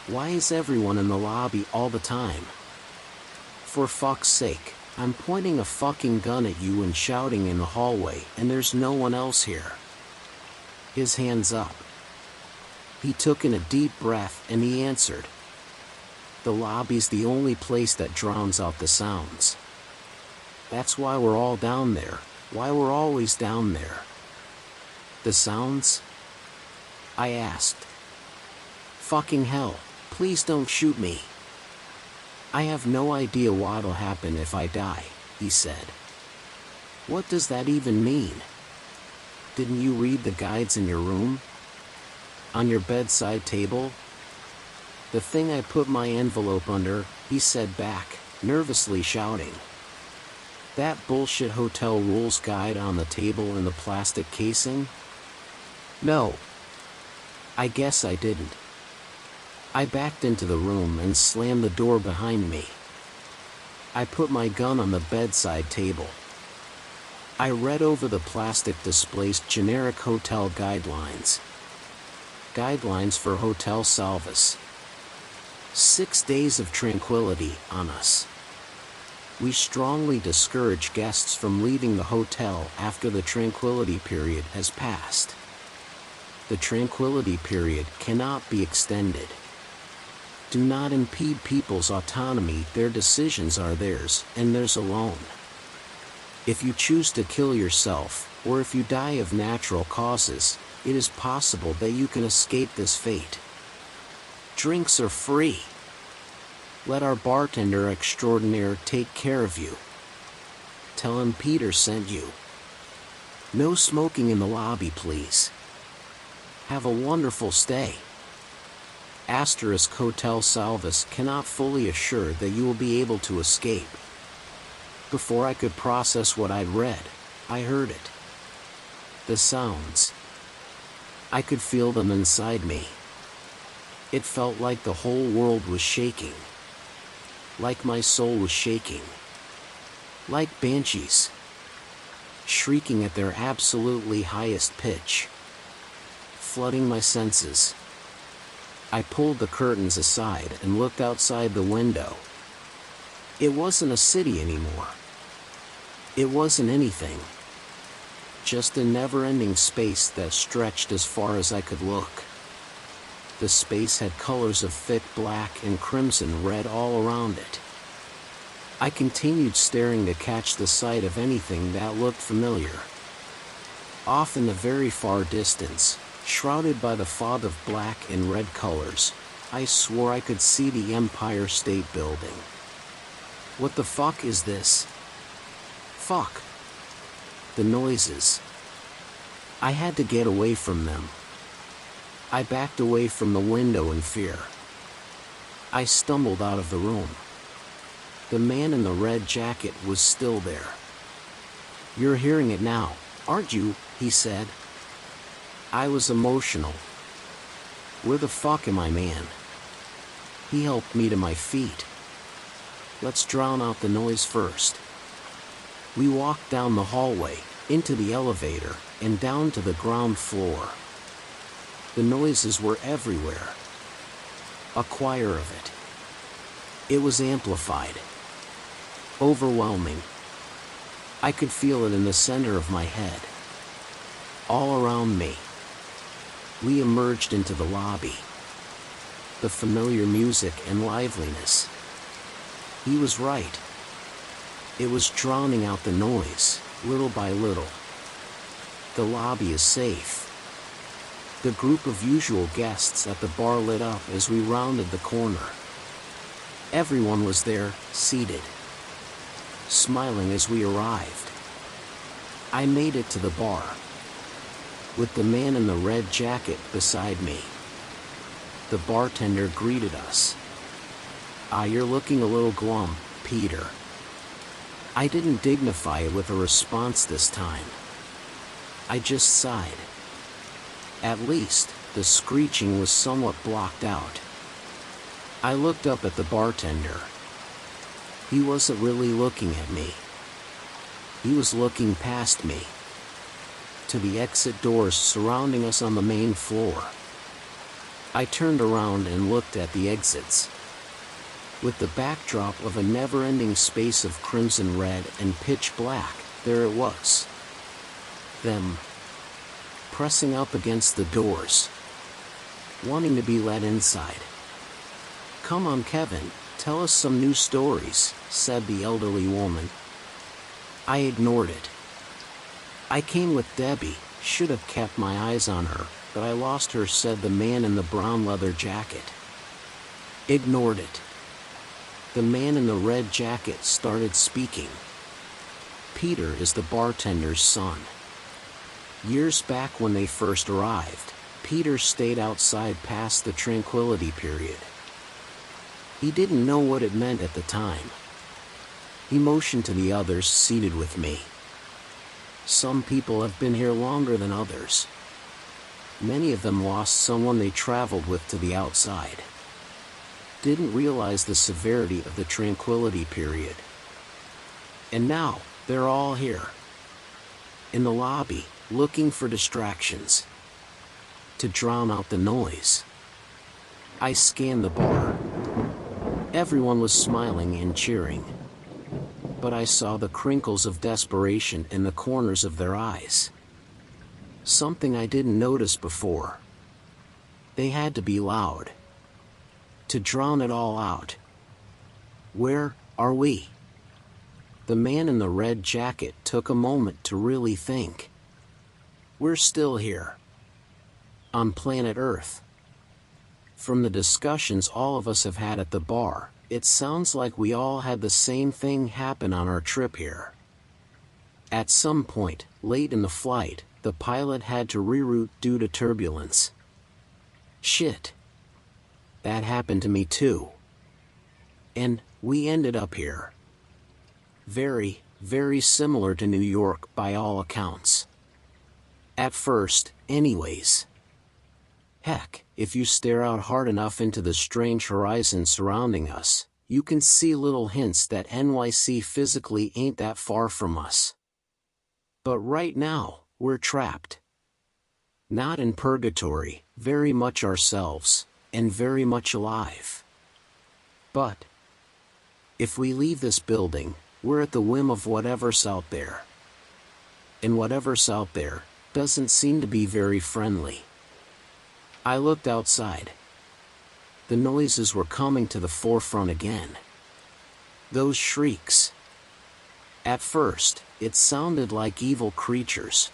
Why is everyone in the lobby all the time? For fuck's sake, I'm pointing a fucking gun at you and shouting in the hallway, and there's no one else here." His hands up. He took in a deep breath and he answered, "The lobby's the only place that drowns out the sounds. That's why we're all down there, why we're always down there." "The sounds?" I asked. "Fucking hell, please don't shoot me." I have no idea what'll happen if I die, he said. What does that even mean? Didn't you read the guides in your room? On your bedside table? The thing I put my envelope under, he said back, nervously shouting. That bullshit hotel rules guide on the table in the plastic casing? No. I guess I didn't. I backed into the room and slammed the door behind me. I put my gun on the bedside table. I read over the plastic display's generic hotel guidelines. Guidelines for Hotel Salvas. 6 days of tranquility on us. We strongly discourage guests from leaving the hotel after the tranquility period has passed. The tranquility period cannot be extended. Do not impede people's autonomy. Their decisions are theirs and theirs alone. If you choose to kill yourself, or if you die of natural causes, it is possible that you can escape this fate. Drinks are free. Let our bartender extraordinaire take care of you. Tell him Peter sent you. No smoking in the lobby, please. Have a wonderful stay. Asterisk Hotel Salvas cannot fully assure that you will be able to escape. Before I could process what I'd read, I heard it. The sounds. I could feel them inside me. It felt like the whole world was shaking. Like my soul was shaking. Like banshees. Shrieking at their absolutely highest pitch. Flooding my senses. I pulled the curtains aside and looked outside the window. It wasn't a city anymore. It wasn't anything. Just a never-ending space that stretched as far as I could look. The space had colors of thick black and crimson red all around it. I continued staring to catch the sight of anything that looked familiar. Off in the very far distance, shrouded by the fog of black and red colors, I swore I could see the Empire State Building. What the fuck is this? Fuck. The noises. I had to get away from them. I backed away from the window in fear. I stumbled out of the room. The man in the red jacket was still there. You're hearing it now, aren't you? He said. I was emotional. Where the fuck am I, man? He helped me to my feet. Let's drown out the noise first. We walked down the hallway, into the elevator, and down to the ground floor. The noises were everywhere. A choir of it. It was amplified. Overwhelming. I could feel it in the center of my head. All around me. We emerged into the lobby. The familiar music and liveliness. He was right. It was drowning out the noise, little by little. The lobby is safe. The group of usual guests at the bar lit up as we rounded the corner. Everyone was there, seated. Smiling as we arrived. I made it to the bar. With the man in the red jacket beside me. The bartender greeted us. You're looking a little glum, Peter. I didn't dignify it with a response this time. I just sighed. At least, the screeching was somewhat blocked out. I looked up at the bartender. He wasn't really looking at me. He was looking past me. To the exit doors surrounding us on the main floor. I turned around and looked at the exits. With the backdrop of a never-ending space of crimson red and pitch black, there it was. Them. Pressing up against the doors. Wanting to be let inside. Come on, Kevin, tell us some new stories, said the elderly woman. I ignored it. I came with Debbie, should have kept my eyes on her, but I lost her, said the man in the brown leather jacket. Ignored it. The man in the red jacket started speaking. Peter is the bartender's son. Years back when they first arrived, Peter stayed outside past the tranquility period. He didn't know what it meant at the time. He motioned to the others seated with me. Some people have been here longer than others. Many of them lost someone they traveled with to the outside. Didn't realize the severity of the tranquility period. And now, they're all here. In the lobby, looking for distractions. To drown out the noise. I scanned the bar. Everyone was smiling and cheering. But I saw the crinkles of desperation in the corners of their eyes. Something I didn't notice before. They had to be loud. To drown it all out. Where are we? The man in the red jacket took a moment to really think. We're still here. On planet Earth. From the discussions all of us have had at the bar, it sounds like we all had the same thing happen on our trip here. At some point, late in the flight, the pilot had to reroute due to turbulence. Shit. That happened to me too. And we ended up here. Very, very similar to New York by all accounts. At first, anyways. Heck, if you stare out hard enough into the strange horizon surrounding us, you can see little hints that NYC physically ain't that far from us. But right now, we're trapped. Not in purgatory, very much ourselves, and very much alive. But if we leave this building, we're at the whim of whatever's out there. And whatever's out there doesn't seem to be very friendly. I looked outside. The noises were coming to the forefront again. Those shrieks. At first, it sounded like evil creatures.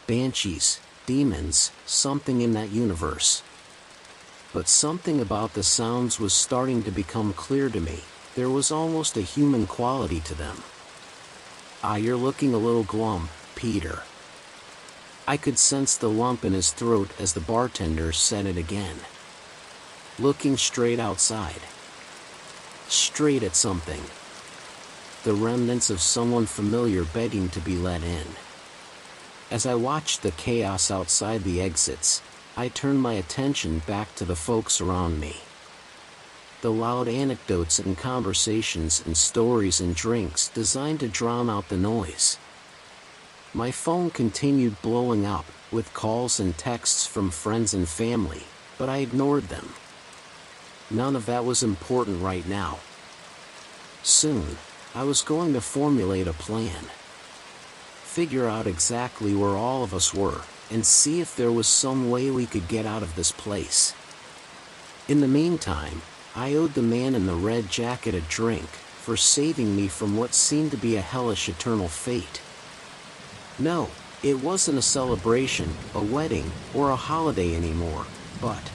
Banshees, demons, something in that universe. But something about the sounds was starting to become clear to me. There was almost a human quality to them. Ah, you're looking a little glum, Peter. I could sense the lump in his throat as the bartender said it again. Looking straight outside. Straight at something. The remnants of someone familiar begging to be let in. As I watched the chaos outside the exits, I turned my attention back to the folks around me. The loud anecdotes and conversations and stories and drinks designed to drown out the noise. My phone continued blowing up, with calls and texts from friends and family, but I ignored them. None of that was important right now. Soon, I was going to formulate a plan. Figure out exactly where all of us were, and see if there was some way we could get out of this place. In the meantime, I owed the man in the red jacket a drink, for saving me from what seemed to be a hellish eternal fate. No, it wasn't a celebration, a wedding, or a holiday anymore, but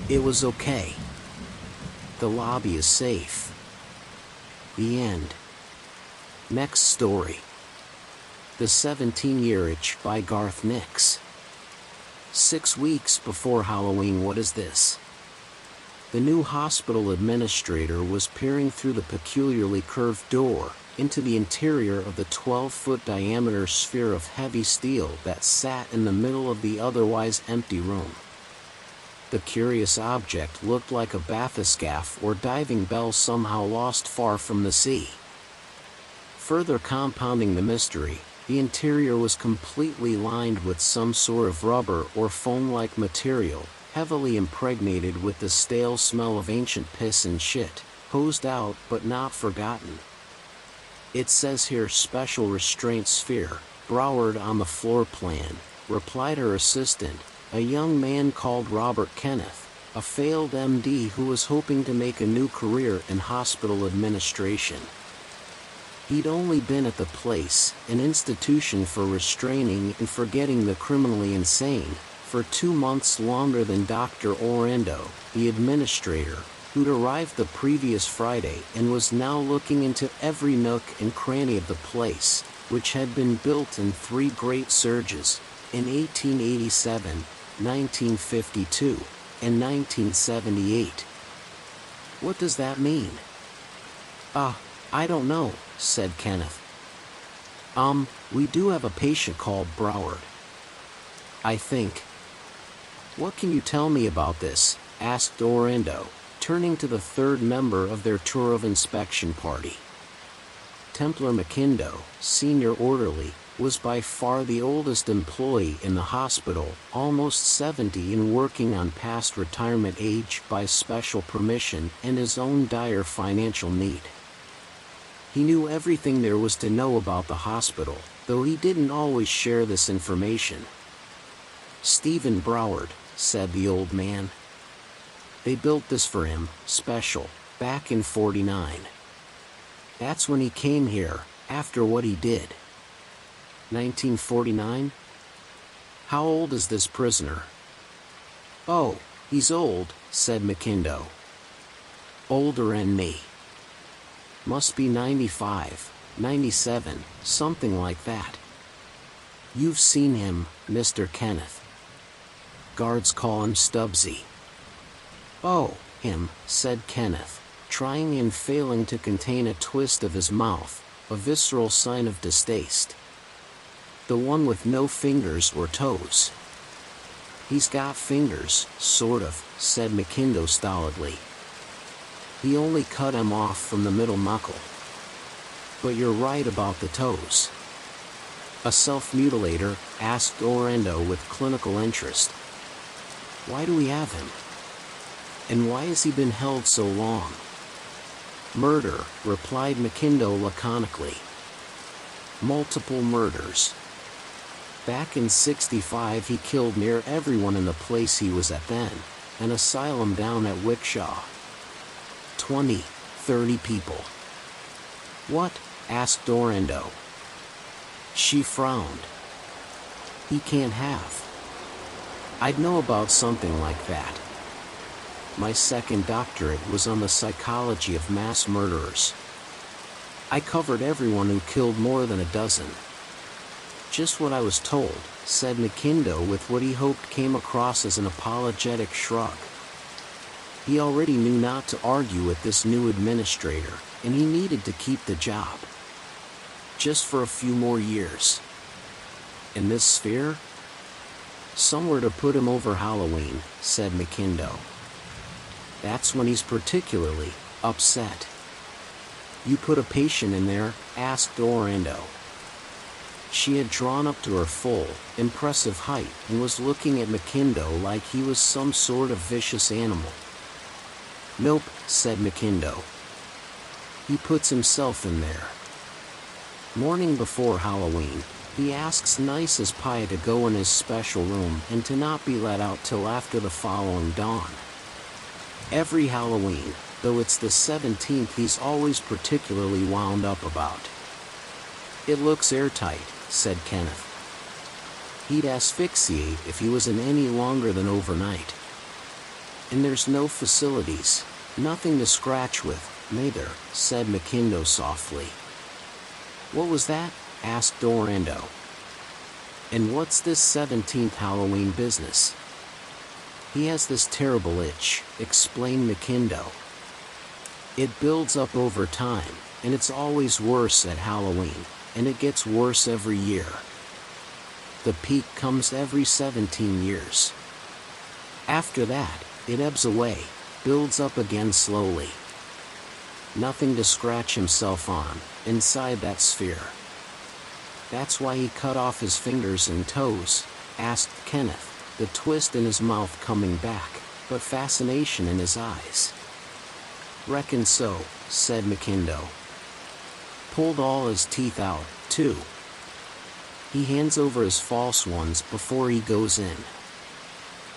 it was okay. The lobby is safe. The end. Next story. The 17-Year Itch by Garth. 6 weeks before Halloween. What is this? The new hospital administrator was peering through the peculiarly curved door into the interior of the 12-foot diameter sphere of heavy steel that sat in the middle of the otherwise empty room. The curious object looked like a bathyscaphe or diving bell somehow lost far from the sea. Further compounding the mystery, the interior was completely lined with some sort of rubber or foam-like material, heavily impregnated with the stale smell of ancient piss and shit, hosed out but not forgotten. It says here special restraint sphere, Broward on the floor plan, replied her assistant, a young man called Robert Kenneth, a failed MD who was hoping to make a new career in hospital administration. He'd only been at the place, an institution for restraining and forgetting the criminally insane, for 2 months longer than Dr. Orando, the administrator, who'd arrived the previous Friday and was now looking into every nook and cranny of the place, which had been built in 3 great surges, in 1887, 1952, and 1978. What does that mean? I don't know, said Kenneth. We do have a patient called Broward. I think. What can you tell me about this? Asked Orlando, turning to the 3rd member of their tour of inspection party. Templar McKindo, senior orderly, was by far the oldest employee in the hospital, almost 70 and working on past retirement age by special permission and his own dire financial need. He knew everything there was to know about the hospital, though he didn't always share this information. Stephen Broward, said the old man. They built this for him, special, back in '49. That's when he came here, after what he did. 1949? How old is this prisoner? Oh, he's old, said McKindo. Older than me. Must be 95, 97, something like that. You've seen him, Mr. Kenneth. Guards call him Stubbsy. Oh, him, said Kenneth, trying and failing to contain a twist of his mouth, a visceral sign of distaste. The one with no fingers or toes. He's got fingers, sort of, said McKindo stolidly. He only cut him off from the middle knuckle. But you're right about the toes. A self-mutilator, asked Orlando with clinical interest. Why do we have him? And why has he been held so long? Murder, replied McKindo laconically. Multiple murders. Back in '65 he killed near everyone in the place he was at then, an asylum down at Wickshaw. 20, 30 people. What? Asked Orlando. She frowned. He can't have. I'd know about something like that. My second doctorate was on the psychology of mass murderers. I covered everyone who killed more than a dozen. Just what I was told, said McKindo with what he hoped came across as an apologetic shrug. He already knew not to argue with this new administrator, and he needed to keep the job. Just for a few more years. In this sphere? Somewhere to put him over Halloween, said McKindo. That's when he's particularly upset. You put a patient in there? Asked Orlando. She had drawn up to her full, impressive height and was looking at McKindo like he was some sort of vicious animal. Nope, said McKindo. He puts himself in there. Morning before Halloween, he asks nice as pie to go in his special room and to not be let out till after the following dawn. Every Halloween, though it's the 17th, he's always particularly wound up about. It looks airtight, said Kenneth. He'd asphyxiate if he was in any longer than overnight. And there's no facilities, nothing to scratch with, neither, said McKindo softly. What was that? Asked Orlando. And what's this 17th Halloween business? He has this terrible itch, explained McKindo. It builds up over time, and it's always worse at Halloween, and it gets worse every year. The peak comes every 17 years. After that, it ebbs away, builds up again slowly. Nothing to scratch himself on, inside that sphere. That's why he cut off his fingers and toes, asked Kenneth, the twist in his mouth coming back, but fascination in his eyes. Reckon so, said McKindo. Pulled all his teeth out, too. He hands over his false ones before he goes in.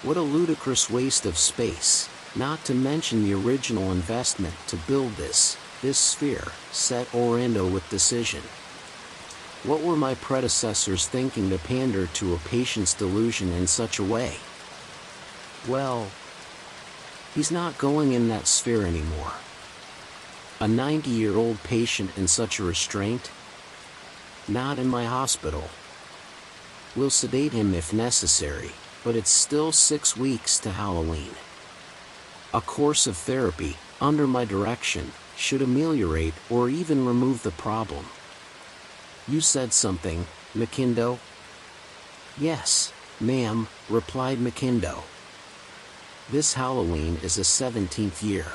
What a ludicrous waste of space, not to mention the original investment to build this sphere, said Orlando with decision. What were my predecessors thinking to pander to a patient's delusion in such a way? Well, He's not going in that sphere anymore. A 90-year-old patient in such a restraint? Not in my hospital. We'll sedate him if necessary, but it's still 6 weeks to Halloween. A course of therapy, under my direction, should ameliorate or even remove the problem. You said something, McIndo? Yes, ma'am, replied McIndo. This Halloween is the 17th year.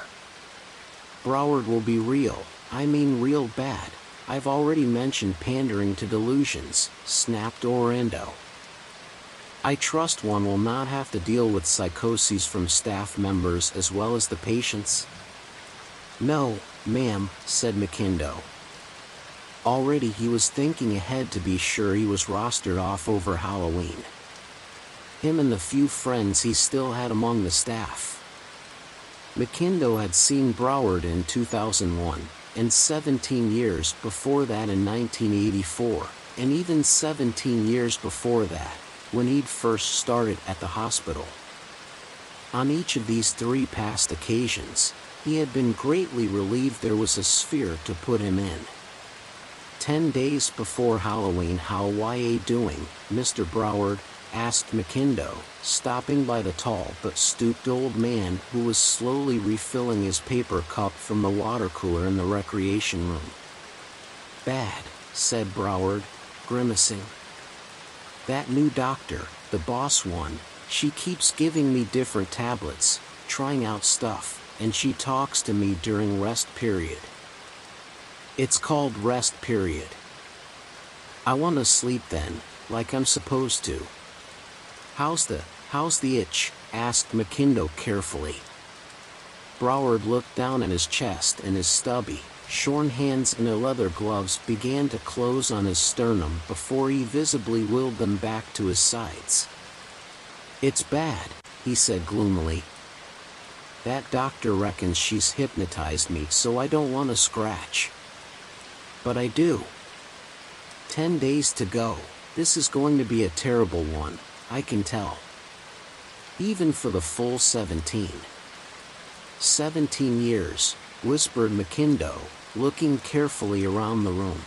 Broward will be real, I mean real bad. I've already mentioned pandering to delusions, snapped Orlando. I trust one will not have to deal with psychoses from staff members as well as the patients. No, ma'am, said McIndo. Already he was thinking ahead to be sure he was rostered off over Halloween. Him and the few friends he still had among the staff. McIndo had seen Broward in 2001, and 17 years before that in 1984, and even 17 years before that, when he'd first started at the hospital. On each of these 3 past occasions, he had been greatly relieved there was a sphere to put him in. 10 days before Halloween, how ya doing, Mr. Broward? Asked McIndo, stopping by the tall but stooped old man who was slowly refilling his paper cup from the water cooler in the recreation room. Bad, said Broward, grimacing. That new doctor, the boss one, she keeps giving me different tablets, trying out stuff, and she talks to me during rest period. It's called rest period. I want to sleep then, like I'm supposed to. How's the itch? Asked McIndo carefully. Broward looked down at his chest and his stubby, shorn hands in their leather gloves began to close on his sternum before he visibly willed them back to his sides. It's bad, he said gloomily. That doctor reckons she's hypnotized me so I don't want to scratch. But I do. 10 days to go. This is going to be a terrible one, I can tell. Even for the full 17. 17 years, whispered McIndo, looking carefully around the room.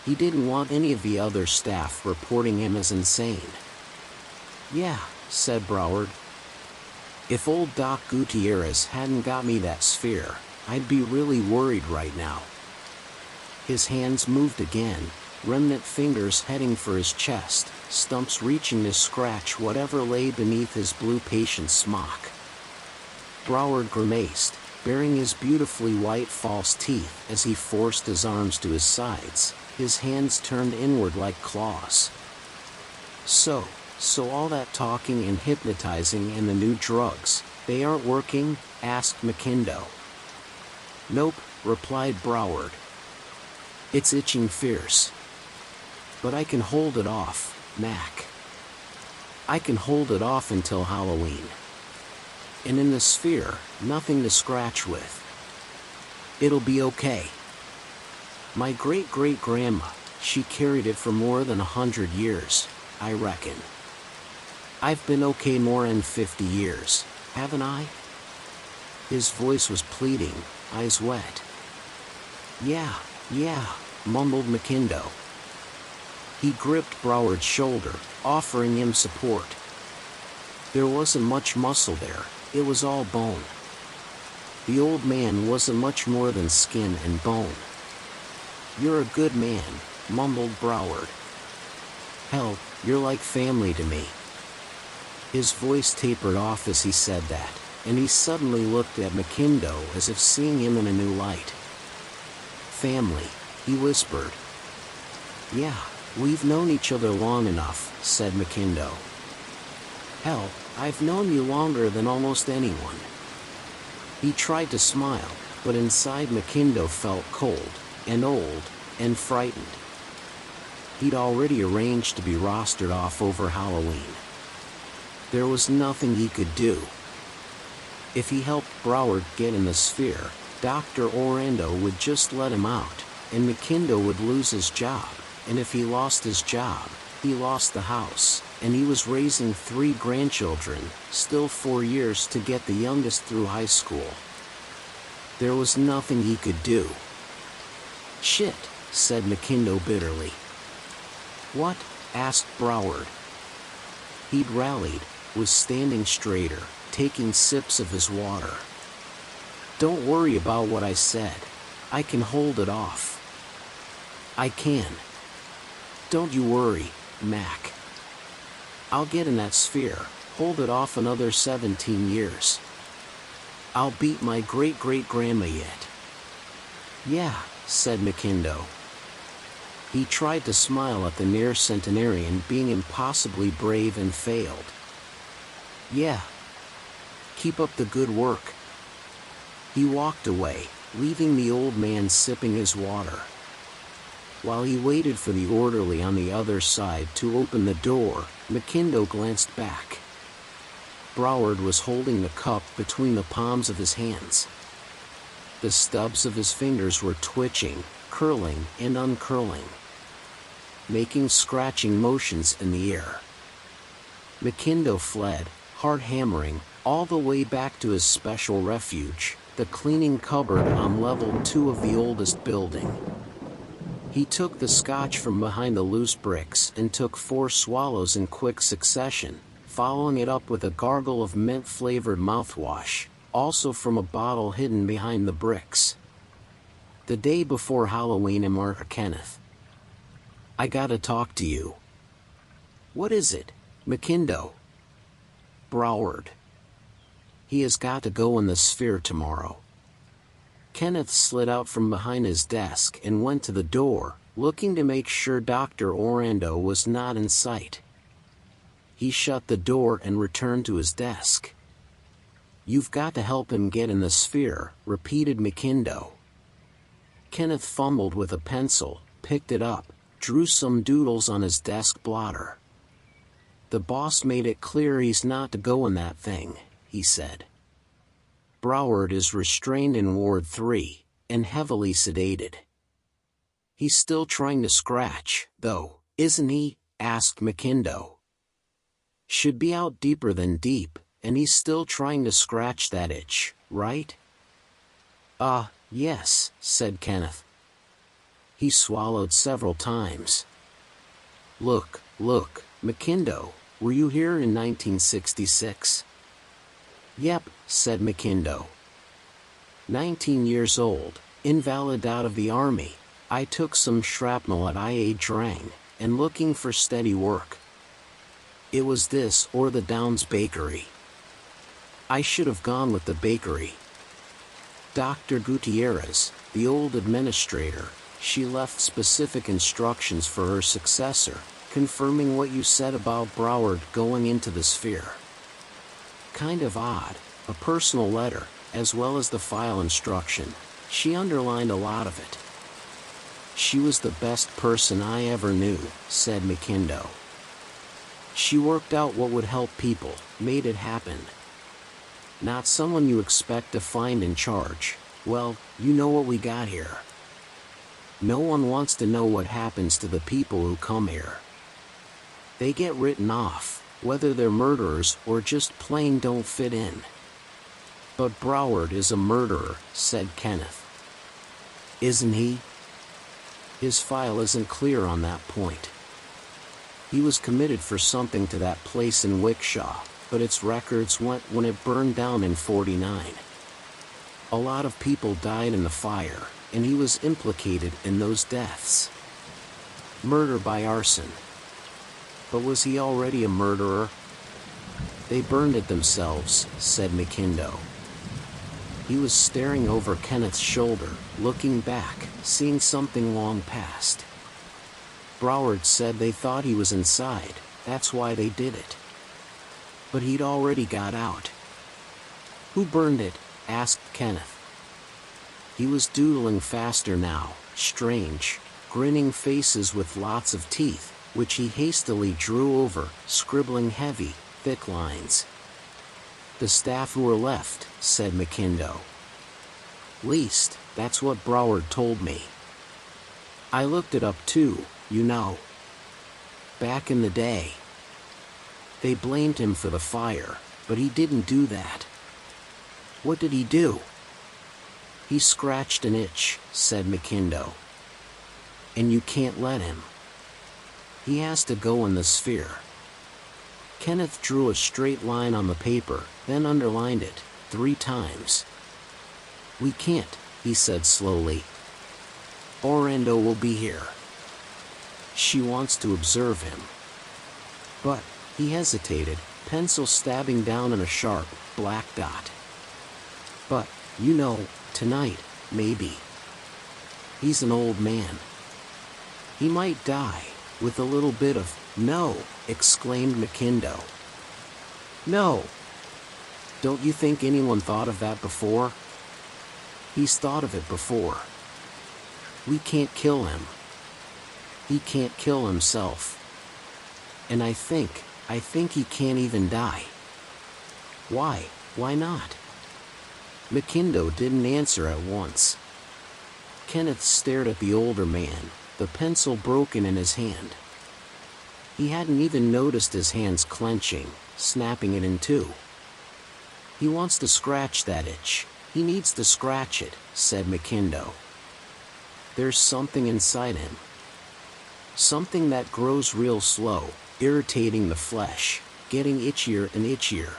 He didn't want any of the other staff reporting him as insane. Yeah, said Broward. If old Doc Gutierrez hadn't got me that sphere, I'd be really worried right now. His hands moved again, remnant fingers heading for his chest, stumps reaching to scratch whatever lay beneath his blue patient's smock. Broward grimaced, baring his beautifully white false teeth as he forced his arms to his sides, his hands turned inward like claws. So all that talking and hypnotizing and the new drugs, they aren't working? Asked McIndo. Nope, replied Broward. It's itching fierce. But I can hold it off, Mac. I can hold it off until Halloween. And in the sphere, nothing to scratch with. It'll be okay. My great-great-grandma, she carried it for more than 100 years, I reckon. I've been okay more than 50 years, haven't I? His voice was pleading, eyes wet. Yeah, mumbled McIndo. He gripped Broward's shoulder, offering him support. There wasn't much muscle there, it was all bone. The old man wasn't much more than skin and bone. You're a good man, mumbled Broward. Hell, you're like family to me. His voice tapered off as he said that, and he suddenly looked at McIndo as if seeing him in a new light. Family, he whispered. Yeah, we've known each other long enough, said McIndo. Hell, I've known you longer than almost anyone. He tried to smile, but inside McIndo felt cold, and old, and frightened. He'd already arranged to be rostered off over Halloween. There was nothing he could do. If he helped Broward get in the sphere, Dr. Orlando would just let him out, and McIndo would lose his job, and if he lost his job, he lost the house. and he was raising 3 grandchildren, still 4 years to get the youngest through high school. There was nothing he could do. "Shit," said McIndo bitterly. "What?" asked Broward. He'd rallied, was standing straighter, taking sips of his water. "Don't worry about what I said. I can hold it off. I can. Don't you worry, Mac. I'll get in that sphere, hold it off another 17 years. I'll beat my great-great-grandma yet." "Yeah," said McIndo. He tried to smile at the near centenarian being impossibly brave and failed. "Yeah. Keep up the good work." He walked away, leaving the old man sipping his water. While he waited for the orderly on the other side to open the door, McIndo glanced back. Broward was holding the cup between the palms of his hands. The stubs of his fingers were twitching, curling and uncurling, making scratching motions in the air. McIndo fled, heart hammering, all the way back to his special refuge, the cleaning cupboard on level 2 of the oldest building. He took the scotch from behind the loose bricks and took 4 swallows in quick succession, following it up with a gargle of mint-flavored mouthwash, also from a bottle hidden behind the bricks. The day before Halloween, Mark Kenneth. "I gotta talk to you." "What is it, McIndo?" "Broward. He has got to go in the sphere tomorrow." Kenneth slid out from behind his desk and went to the door, looking to make sure Dr. Orlando was not in sight. He shut the door and returned to his desk. "You've got to help him get in the sphere," repeated McIndo. Kenneth fumbled with a pencil, picked it up, drew some doodles on his desk blotter. "The boss made it clear he's not to go in that thing," he said. "Broward is restrained in Ward 3, and heavily sedated." "He's still trying to scratch, though, isn't he?" asked McIndo. "Should be out deeper than deep, and he's still trying to scratch that itch, right?" Yes," said Kenneth. He swallowed several times. Look, McIndo, were you here in 1966? "Yep," said McIndo. 19 years old, invalid out of the army. I took some shrapnel at IA Drang, and looking for steady work. It was this or the Downs Bakery. I should have gone with the bakery. Dr. Gutierrez, the old administrator, she left specific instructions for her successor, confirming what you said about Broward going into the sphere. Kind of odd, a personal letter, as well as the file instruction. She underlined a lot of it. She was the best person I ever knew, said McIndo. She worked out what would help people, made it happen. Not someone you expect to find in charge. Well, you know what we got here. No one wants to know what happens to the people who come here. They get written off, whether they're murderers or just plain don't fit in. But Broward is a murderer, said Kenneth. Isn't he? His file isn't clear on that point. He was committed for something to that place in Wickshaw, but its records went when it burned down in '49. A lot of people died in the fire, and he was implicated in those deaths. Murder by arson. But was he already a murderer? They burned it themselves, said McIndo. He was staring over Kenneth's shoulder, looking back, seeing something long past. Broward said they thought he was inside, that's why they did it. But he'd already got out. Who burned it? Asked Kenneth. He was doodling faster now, strange, grinning faces with lots of teeth, which he hastily drew over, scribbling heavy, thick lines. The staff who were left, said McIndo. Least, that's what Broward told me. I looked it up too, you know. Back in the day. They blamed him for the fire, but he didn't do that. What did he do? He scratched an itch, said McKindo. And you can't let him. He has to go in the sphere. Kenneth drew a straight line on the paper, then underlined it 3 times. We can't, he said slowly. Orlando will be here. She wants to observe him. But, he hesitated, pencil stabbing down in a sharp, black dot. But, you know, tonight, maybe. He's an old man. He might die, with a little bit of, no, exclaimed McKindo. No. Don't you think anyone thought of that before? He's thought of it before. We can't kill him. He can't kill himself. And I think he can't even die. Why? Why not? McKindo didn't answer at once. Kenneth stared at the older man, the pencil broken in his hand. He hadn't even noticed his hands clenching, snapping it in two. He wants to scratch that itch. He needs to scratch it, said McKindo. There's something inside him. Something that grows real slow, irritating the flesh, getting itchier and itchier.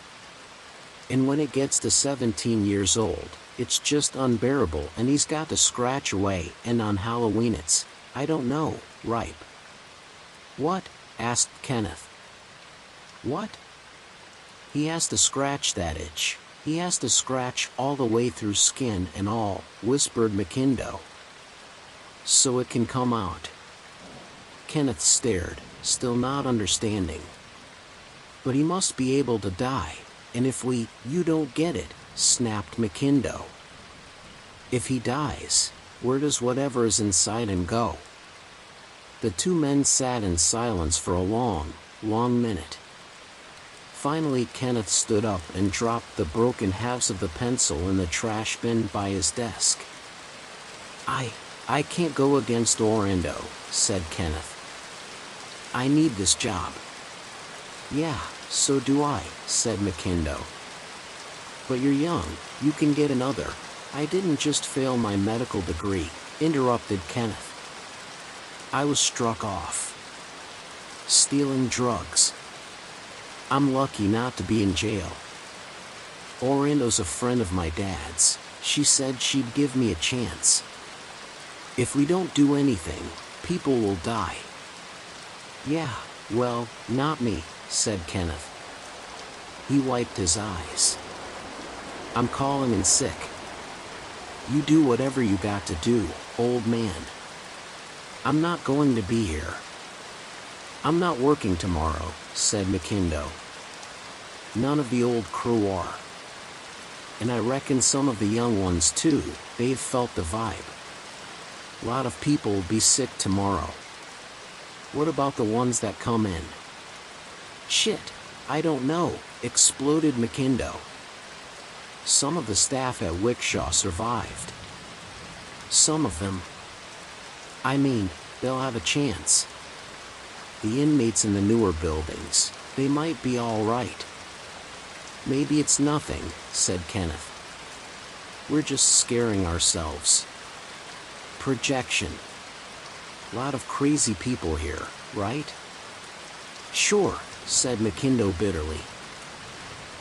And when it gets to 17 years old, it's just unbearable and he's got to scratch away, and on Halloween it's, I don't know, ripe. What? Asked Kenneth. What? He has to scratch that itch. He has to scratch all the way through skin and all, whispered McKindo. So it can come out. Kenneth stared, still not understanding. But he must be able to die, and if you don't get it, snapped McKindo. If he dies, where does whatever is inside him go? The 2 men sat in silence for a long, long minute. Finally Kenneth stood up and dropped the broken halves of the pencil in the trash bin by his desk. I can't go against Orlando, said Kenneth. I need this job. Yeah, so do I, said McKindo. But you're young, you can get another. I didn't just fail my medical degree, interrupted Kenneth. I was struck off. Stealing drugs. I'm lucky not to be in jail. Orlando's a friend of my dad's. She said she'd give me a chance. If we don't do anything, people will die. Yeah, well, not me, said Kenneth. He wiped his eyes. I'm calling in sick. You do whatever you got to do, old man. I'm not going to be here. I'm not working tomorrow, said McKindo. None of the old crew are. And I reckon some of the young ones too, they've felt the vibe. A lot of people will be sick tomorrow. What about the ones that come in? Shit, I don't know, exploded McKindo. Some of the staff at Wickshaw survived. Some of them. I mean, they'll have a chance. The inmates in the newer buildings, they might be all right. Maybe it's nothing, said Kenneth. We're just scaring ourselves. Projection. Lot of crazy people here, right? Sure, said McKindo bitterly.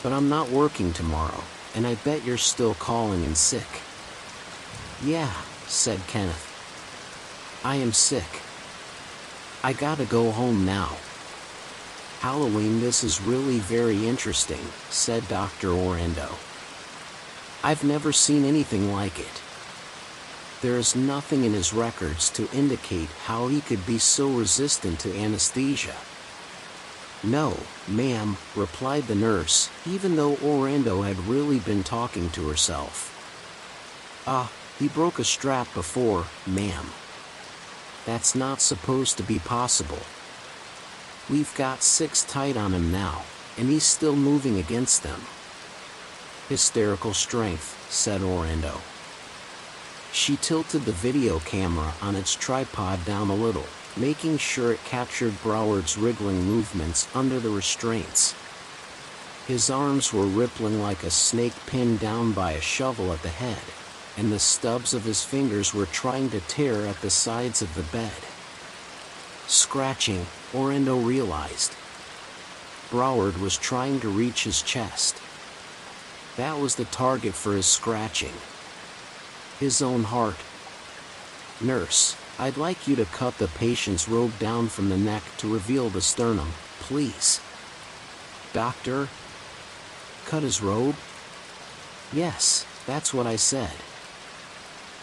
But I'm not working tomorrow, and I bet you're still calling in sick. Yeah, said Kenneth. I am sick. I gotta go home now. Halloween, this is really very interesting, said Dr. Orlando. I've never seen anything like it. There is nothing in his records to indicate how he could be so resistant to anesthesia. No, ma'am, replied the nurse, even though Orlando had really been talking to herself. He broke a strap before, ma'am. That's not supposed to be possible. We've got 6 tight on him now, and he's still moving against them. Hysterical strength, said Orlando. She tilted the video camera on its tripod down a little. making sure it captured Broward's wriggling movements under the restraints. His arms were rippling like a snake pinned down by a shovel at the head, and the stubs of his fingers were trying to tear at the sides of the bed. Scratching, Orlando realized. Broward was trying to reach his chest. That was the target for his scratching. His own heart. "Nurse, I'd like you to cut the patient's robe down from the neck to reveal the sternum, please." "Doctor? Cut his robe?" "Yes, that's what I said."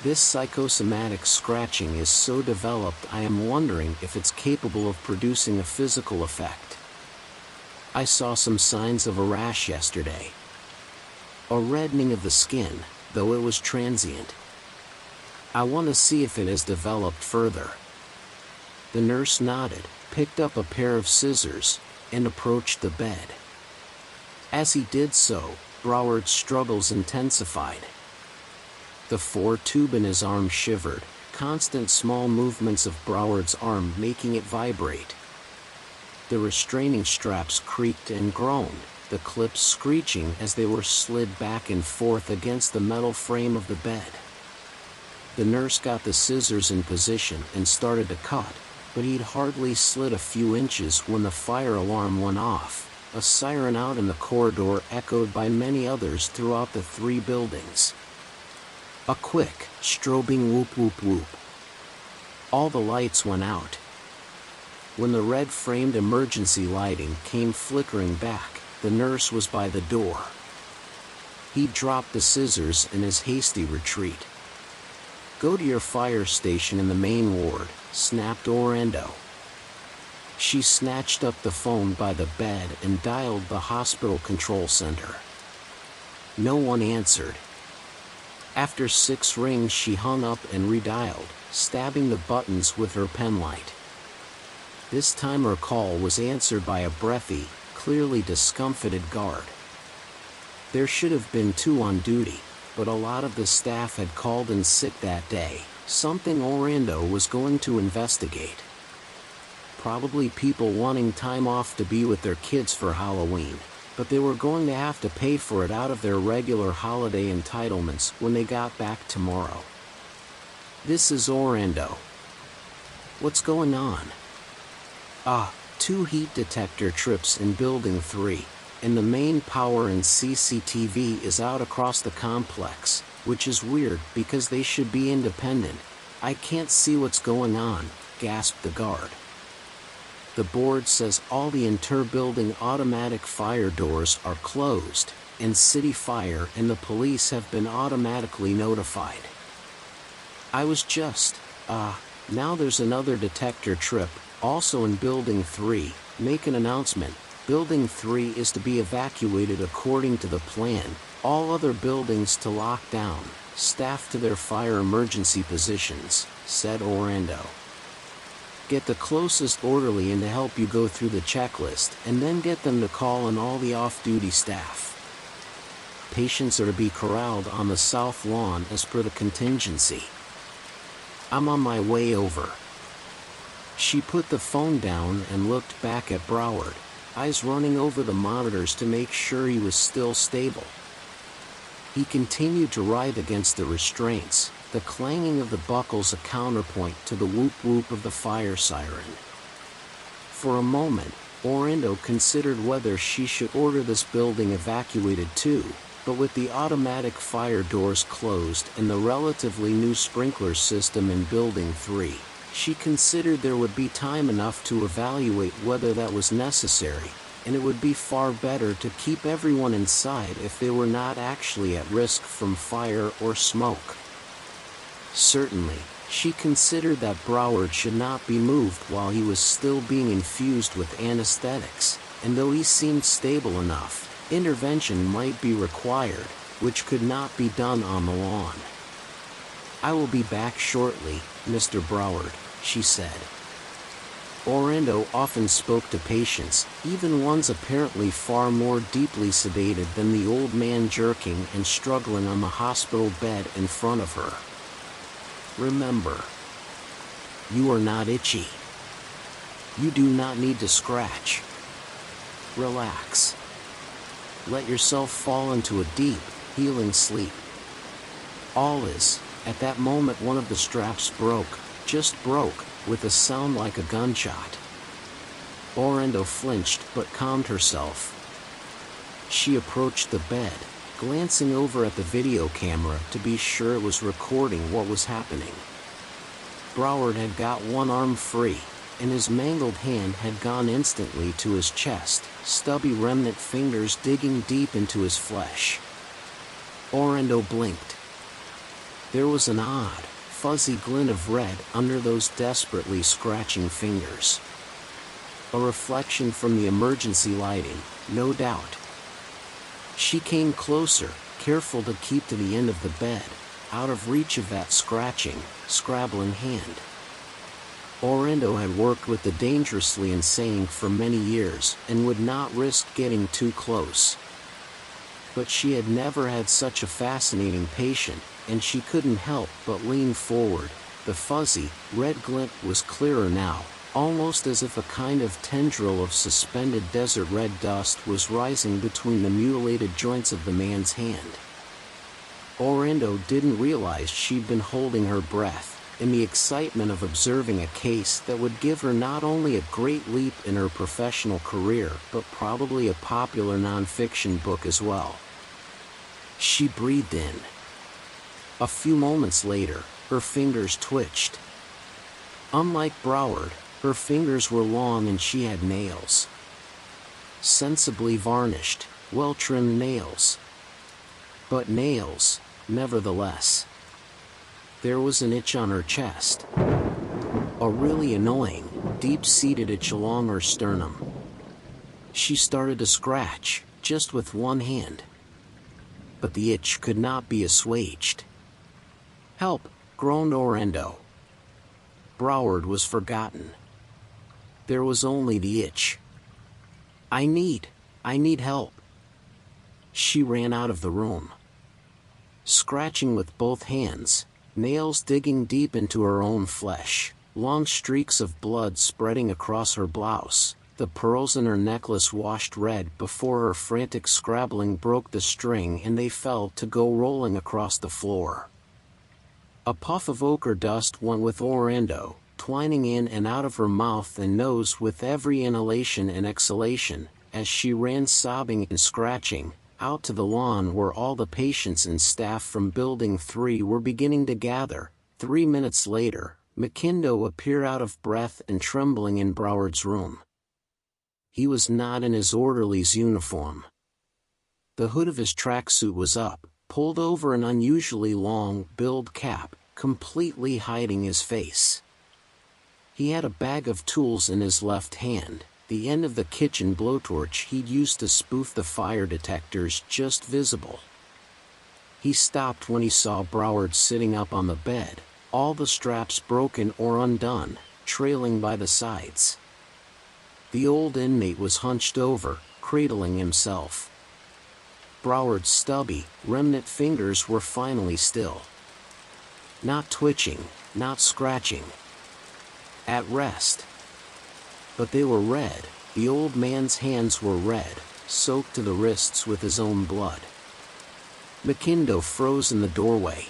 This psychosomatic scratching is so developed I am wondering if it's capable of producing a physical effect. I saw some signs of a rash yesterday. A reddening of the skin, though it was transient. I want to see if it has developed further. The nurse nodded, picked up a pair of scissors, and approached the bed. As he did so, Broward's struggles intensified. The foretube in his arm shivered, constant small movements of Broward's arm making it vibrate. The restraining straps creaked and groaned, the clips screeching as they were slid back and forth against the metal frame of the bed. The nurse got the scissors in position and started to cut, but he'd hardly slid a few inches when the fire alarm went off, a siren out in the corridor echoed by many others throughout the 3 buildings. A quick, strobing whoop whoop whoop. All the lights went out. When the red-framed emergency lighting came flickering back, the nurse was by the door. He dropped the scissors in his hasty retreat. "Go to your fire station in the main ward," snapped Orlando. She snatched up the phone by the bed and dialed the hospital control center. No one answered. After 6 rings she hung up and redialed, stabbing the buttons with her penlight. This time her call was answered by a breathy, clearly discomfited guard. There should have been 2 on duty, but a lot of the staff had called in sick that day, something Orlando was going to investigate. Probably people wanting time off to be with their kids for Halloween, but they were going to have to pay for it out of their regular holiday entitlements when they got back tomorrow. "This is Orlando. What's going on?" 2 heat detector trips in Building 3, and the main power and CCTV is out across the complex, which is weird because they should be independent. I can't see what's going on," gasped the guard. "The board says all the inter-building automatic fire doors are closed, and City Fire and the police have been automatically notified. I was just, now there's another detector trip, also in Building 3, make an announcement. Building 3 is to be evacuated according to the plan, all other buildings to lock down, staff to their fire emergency positions," said Orlando. "Get the closest orderly in to help you go through the checklist and then get them to call in all the off-duty staff. Patients are to be corralled on the south lawn as per the contingency. I'm on my way over." She put the phone down and looked back at Broward, eyes running over the monitors to make sure he was still stable. He continued to writhe against the restraints, the clanging of the buckles a counterpoint to the whoop-whoop of the fire siren. For a moment, Orlando considered whether she should order this building evacuated too, but with the automatic fire doors closed and the relatively new sprinkler system in Building 3, she considered there would be time enough to evaluate whether that was necessary, and it would be far better to keep everyone inside if they were not actually at risk from fire or smoke. Certainly, she considered that Broward should not be moved while he was still being infused with anesthetics, and though he seemed stable enough, intervention might be required, which could not be done on the lawn. "I will be back shortly, Mr. Broward," she said. Orlando often spoke to patients, even ones apparently far more deeply sedated than the old man jerking and struggling on the hospital bed in front of her. "Remember, you are not itchy." You do not need to scratch. Relax. Let yourself fall into a deep, healing sleep. At that moment one of the straps broke, just broke, with a sound like a gunshot. Orendo flinched but calmed herself. She approached the bed, glancing over at the video camera to be sure it was recording what was happening. Broward had got one arm free, and his mangled hand had gone instantly to his chest, stubby remnant fingers digging deep into his flesh. Orendo blinked. There was an odd, fuzzy glint of red under those desperately scratching fingers. A reflection from the emergency lighting, no doubt. She came closer, careful to keep to the end of the bed, out of reach of that scratching, scrabbling hand. Orendo had worked with the dangerously insane for many years and would not risk getting too close. But she had never had such a fascinating patient, and she couldn't help but lean forward. The fuzzy, red glint was clearer now, almost as if a kind of tendril of suspended desert red dust was rising between the mutilated joints of the man's hand. Orendo didn't realize she'd been holding her breath, in the excitement of observing a case that would give her not only a great leap in her professional career but probably a popular non-fiction book as well. She breathed in. A few moments later, her fingers twitched. Unlike Broward, her fingers were long and she had nails. Sensibly varnished, well-trimmed nails. But nails, nevertheless. There was an itch on her chest. A really annoying, deep-seated itch along her sternum. She started to scratch, just with one hand. But the itch could not be assuaged. "Help!" groaned Orendo. Broward was forgotten. There was only the itch. I need help." She ran out of the room. Scratching with both hands, nails digging deep into her own flesh, long streaks of blood spreading across her blouse, the pearls in her necklace washed red before her frantic scrabbling broke the string and they fell to go rolling across the floor. A puff of ochre dust went with Orendo, twining in and out of her mouth and nose with every inhalation and exhalation, as she ran sobbing and scratching, out to the lawn where all the patients and staff from Building 3 were beginning to gather. 3 minutes later, McKindo appeared out of breath and trembling in Broward's room. He was not in his orderly's uniform. The hood of his tracksuit was up, pulled over an unusually long, billed cap, completely hiding his face. He had a bag of tools in his left hand, the end of the kitchen blowtorch he'd used to spoof the fire detectors just visible. He stopped when he saw Broward sitting up on the bed, all the straps broken or undone, trailing by the sides. The old inmate was hunched over, cradling himself. Broward's stubby, remnant fingers were finally still. Not twitching, not scratching. At rest. But they were red. The old man's hands were red, soaked to the wrists with his own blood. McKindo froze in the doorway.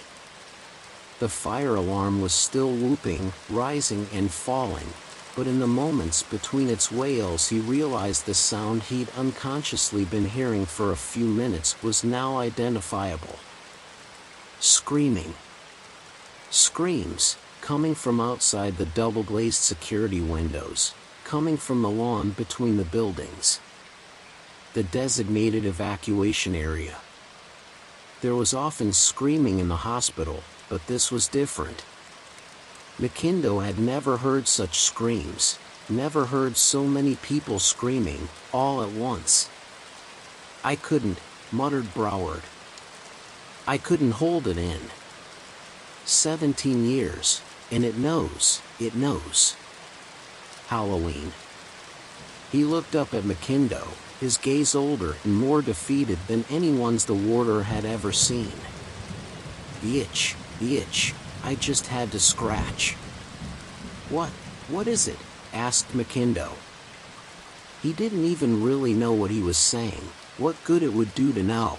The fire alarm was still whooping, rising and falling, but in the moments between its wails he realized the sound he'd unconsciously been hearing for a few minutes was now identifiable. Screaming. Screams, coming from outside the double-glazed security windows, coming from the lawn between the buildings. The designated evacuation area. There was often screaming in the hospital, but this was different. McKindo had never heard such screams, never heard so many people screaming, all at once. "I couldn't," muttered Broward. "I couldn't hold it in. 17 years, and it knows. Halloween." He looked up at McKindo, his gaze older and more defeated than anyone's the warder had ever seen. The itch, I just had to scratch." What is it?" asked McKindo. He didn't even really know what he was saying, what good it would do to know.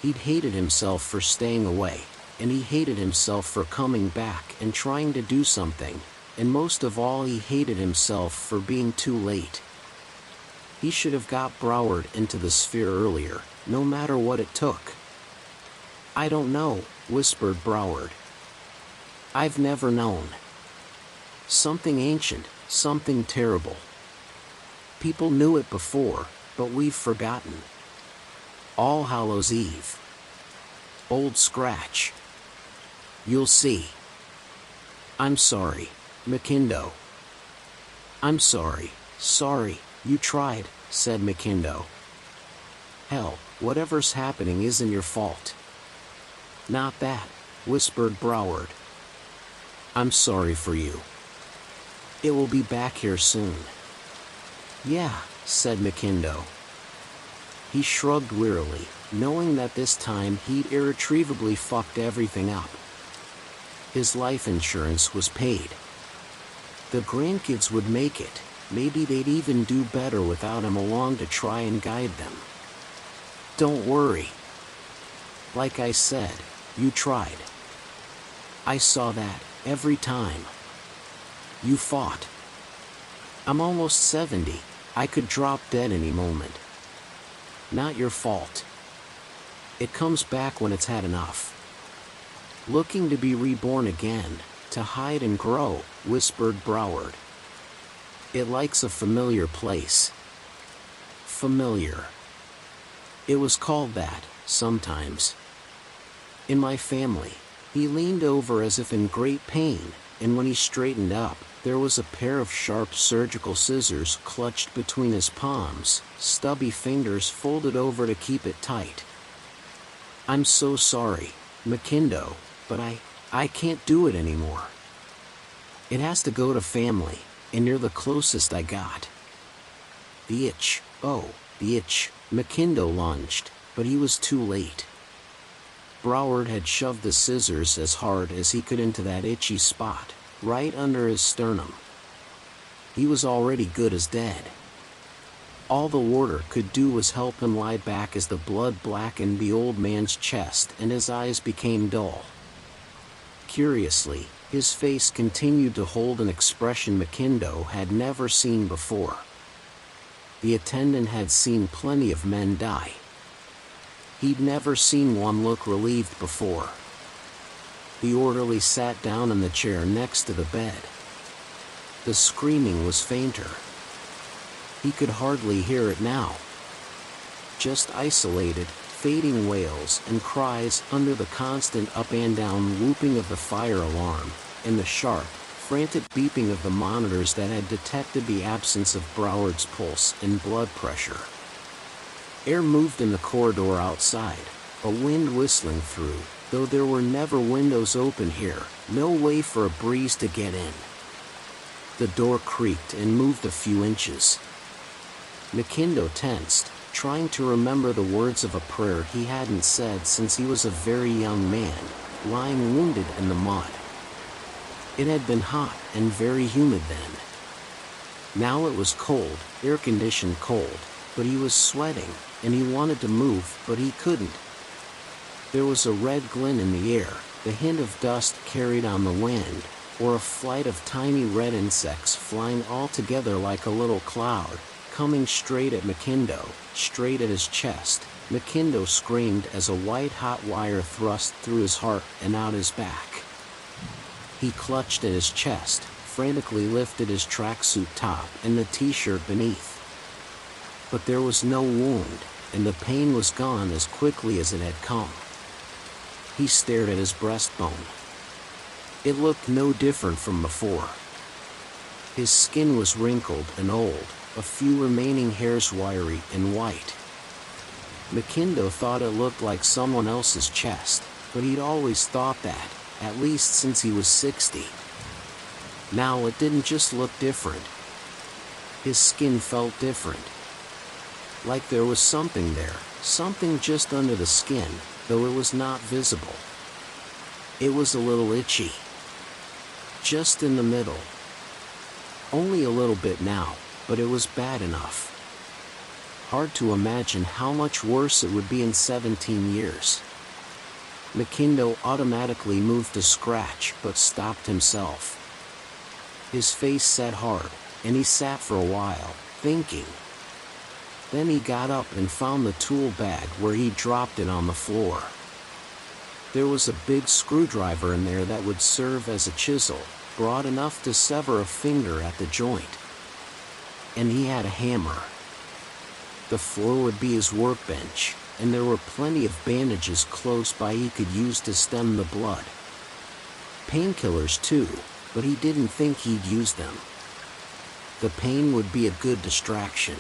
He'd hated himself for staying away, and he hated himself for coming back and trying to do something, and most of all he hated himself for being too late. He should have got Broward into the sphere earlier, no matter what it took. "I don't know," whispered Broward. "I've never known. Something ancient, something terrible. People knew it before, but we've forgotten. All Hallows Eve. Old Scratch. You'll see." "I'm sorry, McKindo." "I'm sorry, you tried," said McKindo. "Hell, whatever's happening isn't your fault." "Not that," whispered Broward. "I'm sorry for you. It will be back here soon." "Yeah," said McKindo. He shrugged wearily, knowing that this time he'd irretrievably fucked everything up. His life insurance was paid. The grandkids would make it, maybe they'd even do better without him along to try and guide them. "Don't worry. Like I said, you tried. I saw that, every time. You fought. I'm almost 70, I could drop dead any moment. Not your fault. It comes back when it's had enough. Looking to be reborn again, to hide and grow," whispered Broward. "It likes a familiar place." Familiar. It was called that, sometimes. "In my family." He leaned over as if in great pain, and when he straightened up, there was a pair of sharp surgical scissors clutched between his palms, stubby fingers folded over to keep it tight. "I'm so sorry, McKindo, but I can't do it anymore. It has to go to family, and you're the closest I got." The itch, McKindo lunged, but he was too late. Broward had shoved the scissors as hard as he could into that itchy spot, right under his sternum. He was already good as dead. All the warder could do was help him lie back as the blood blackened the old man's chest and his eyes became dull. Curiously, his face continued to hold an expression McKindo had never seen before. The attendant had seen plenty of men die. He'd never seen one look relieved before. The orderly sat down in the chair next to the bed. The screaming was fainter. He could hardly hear it now. Just isolated, fading wails and cries under the constant up and down whooping of the fire alarm, and the sharp, frantic beeping of the monitors that had detected the absence of Broward's pulse and blood pressure. Air moved in the corridor outside, a wind whistling through, though there were never windows open here, no way for a breeze to get in. The door creaked and moved a few inches. McKindo tensed, trying to remember the words of a prayer he hadn't said since he was a very young man, lying wounded in the mud. It had been hot and very humid then. Now it was cold, air-conditioned cold, but he was sweating, and he wanted to move, but he couldn't. There was a red glint in the air, the hint of dust carried on the wind, or a flight of tiny red insects flying all together like a little cloud, coming straight at McKindo, straight at his chest. McKindo screamed as a white-hot wire thrust through his heart and out his back. He clutched at his chest, frantically lifted his tracksuit top and the t-shirt beneath. But there was no wound, and the pain was gone as quickly as it had come. He stared at his breastbone. It looked no different from before. His skin was wrinkled and old, a few remaining hairs wiry and white. McKindo thought it looked like someone else's chest, but he'd always thought that, at least since he was 60. Now it didn't just look different. His skin felt different. Like there was something there, something just under the skin, though it was not visible. It was a little itchy. Just in the middle. Only a little bit now, but it was bad enough. Hard to imagine how much worse it would be in 17 years. Mackindo automatically moved to scratch but stopped himself. His face set hard, and he sat for a while, thinking. Then he got up and found the tool bag where he dropped it on the floor. There was a big screwdriver in there that would serve as a chisel, broad enough to sever a finger at the joint. And he had a hammer. The floor would be his workbench, and there were plenty of bandages close by he could use to stem the blood. Painkillers too, but he didn't think he'd use them. The pain would be a good distraction.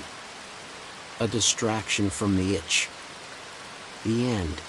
A distraction from the itch. The end.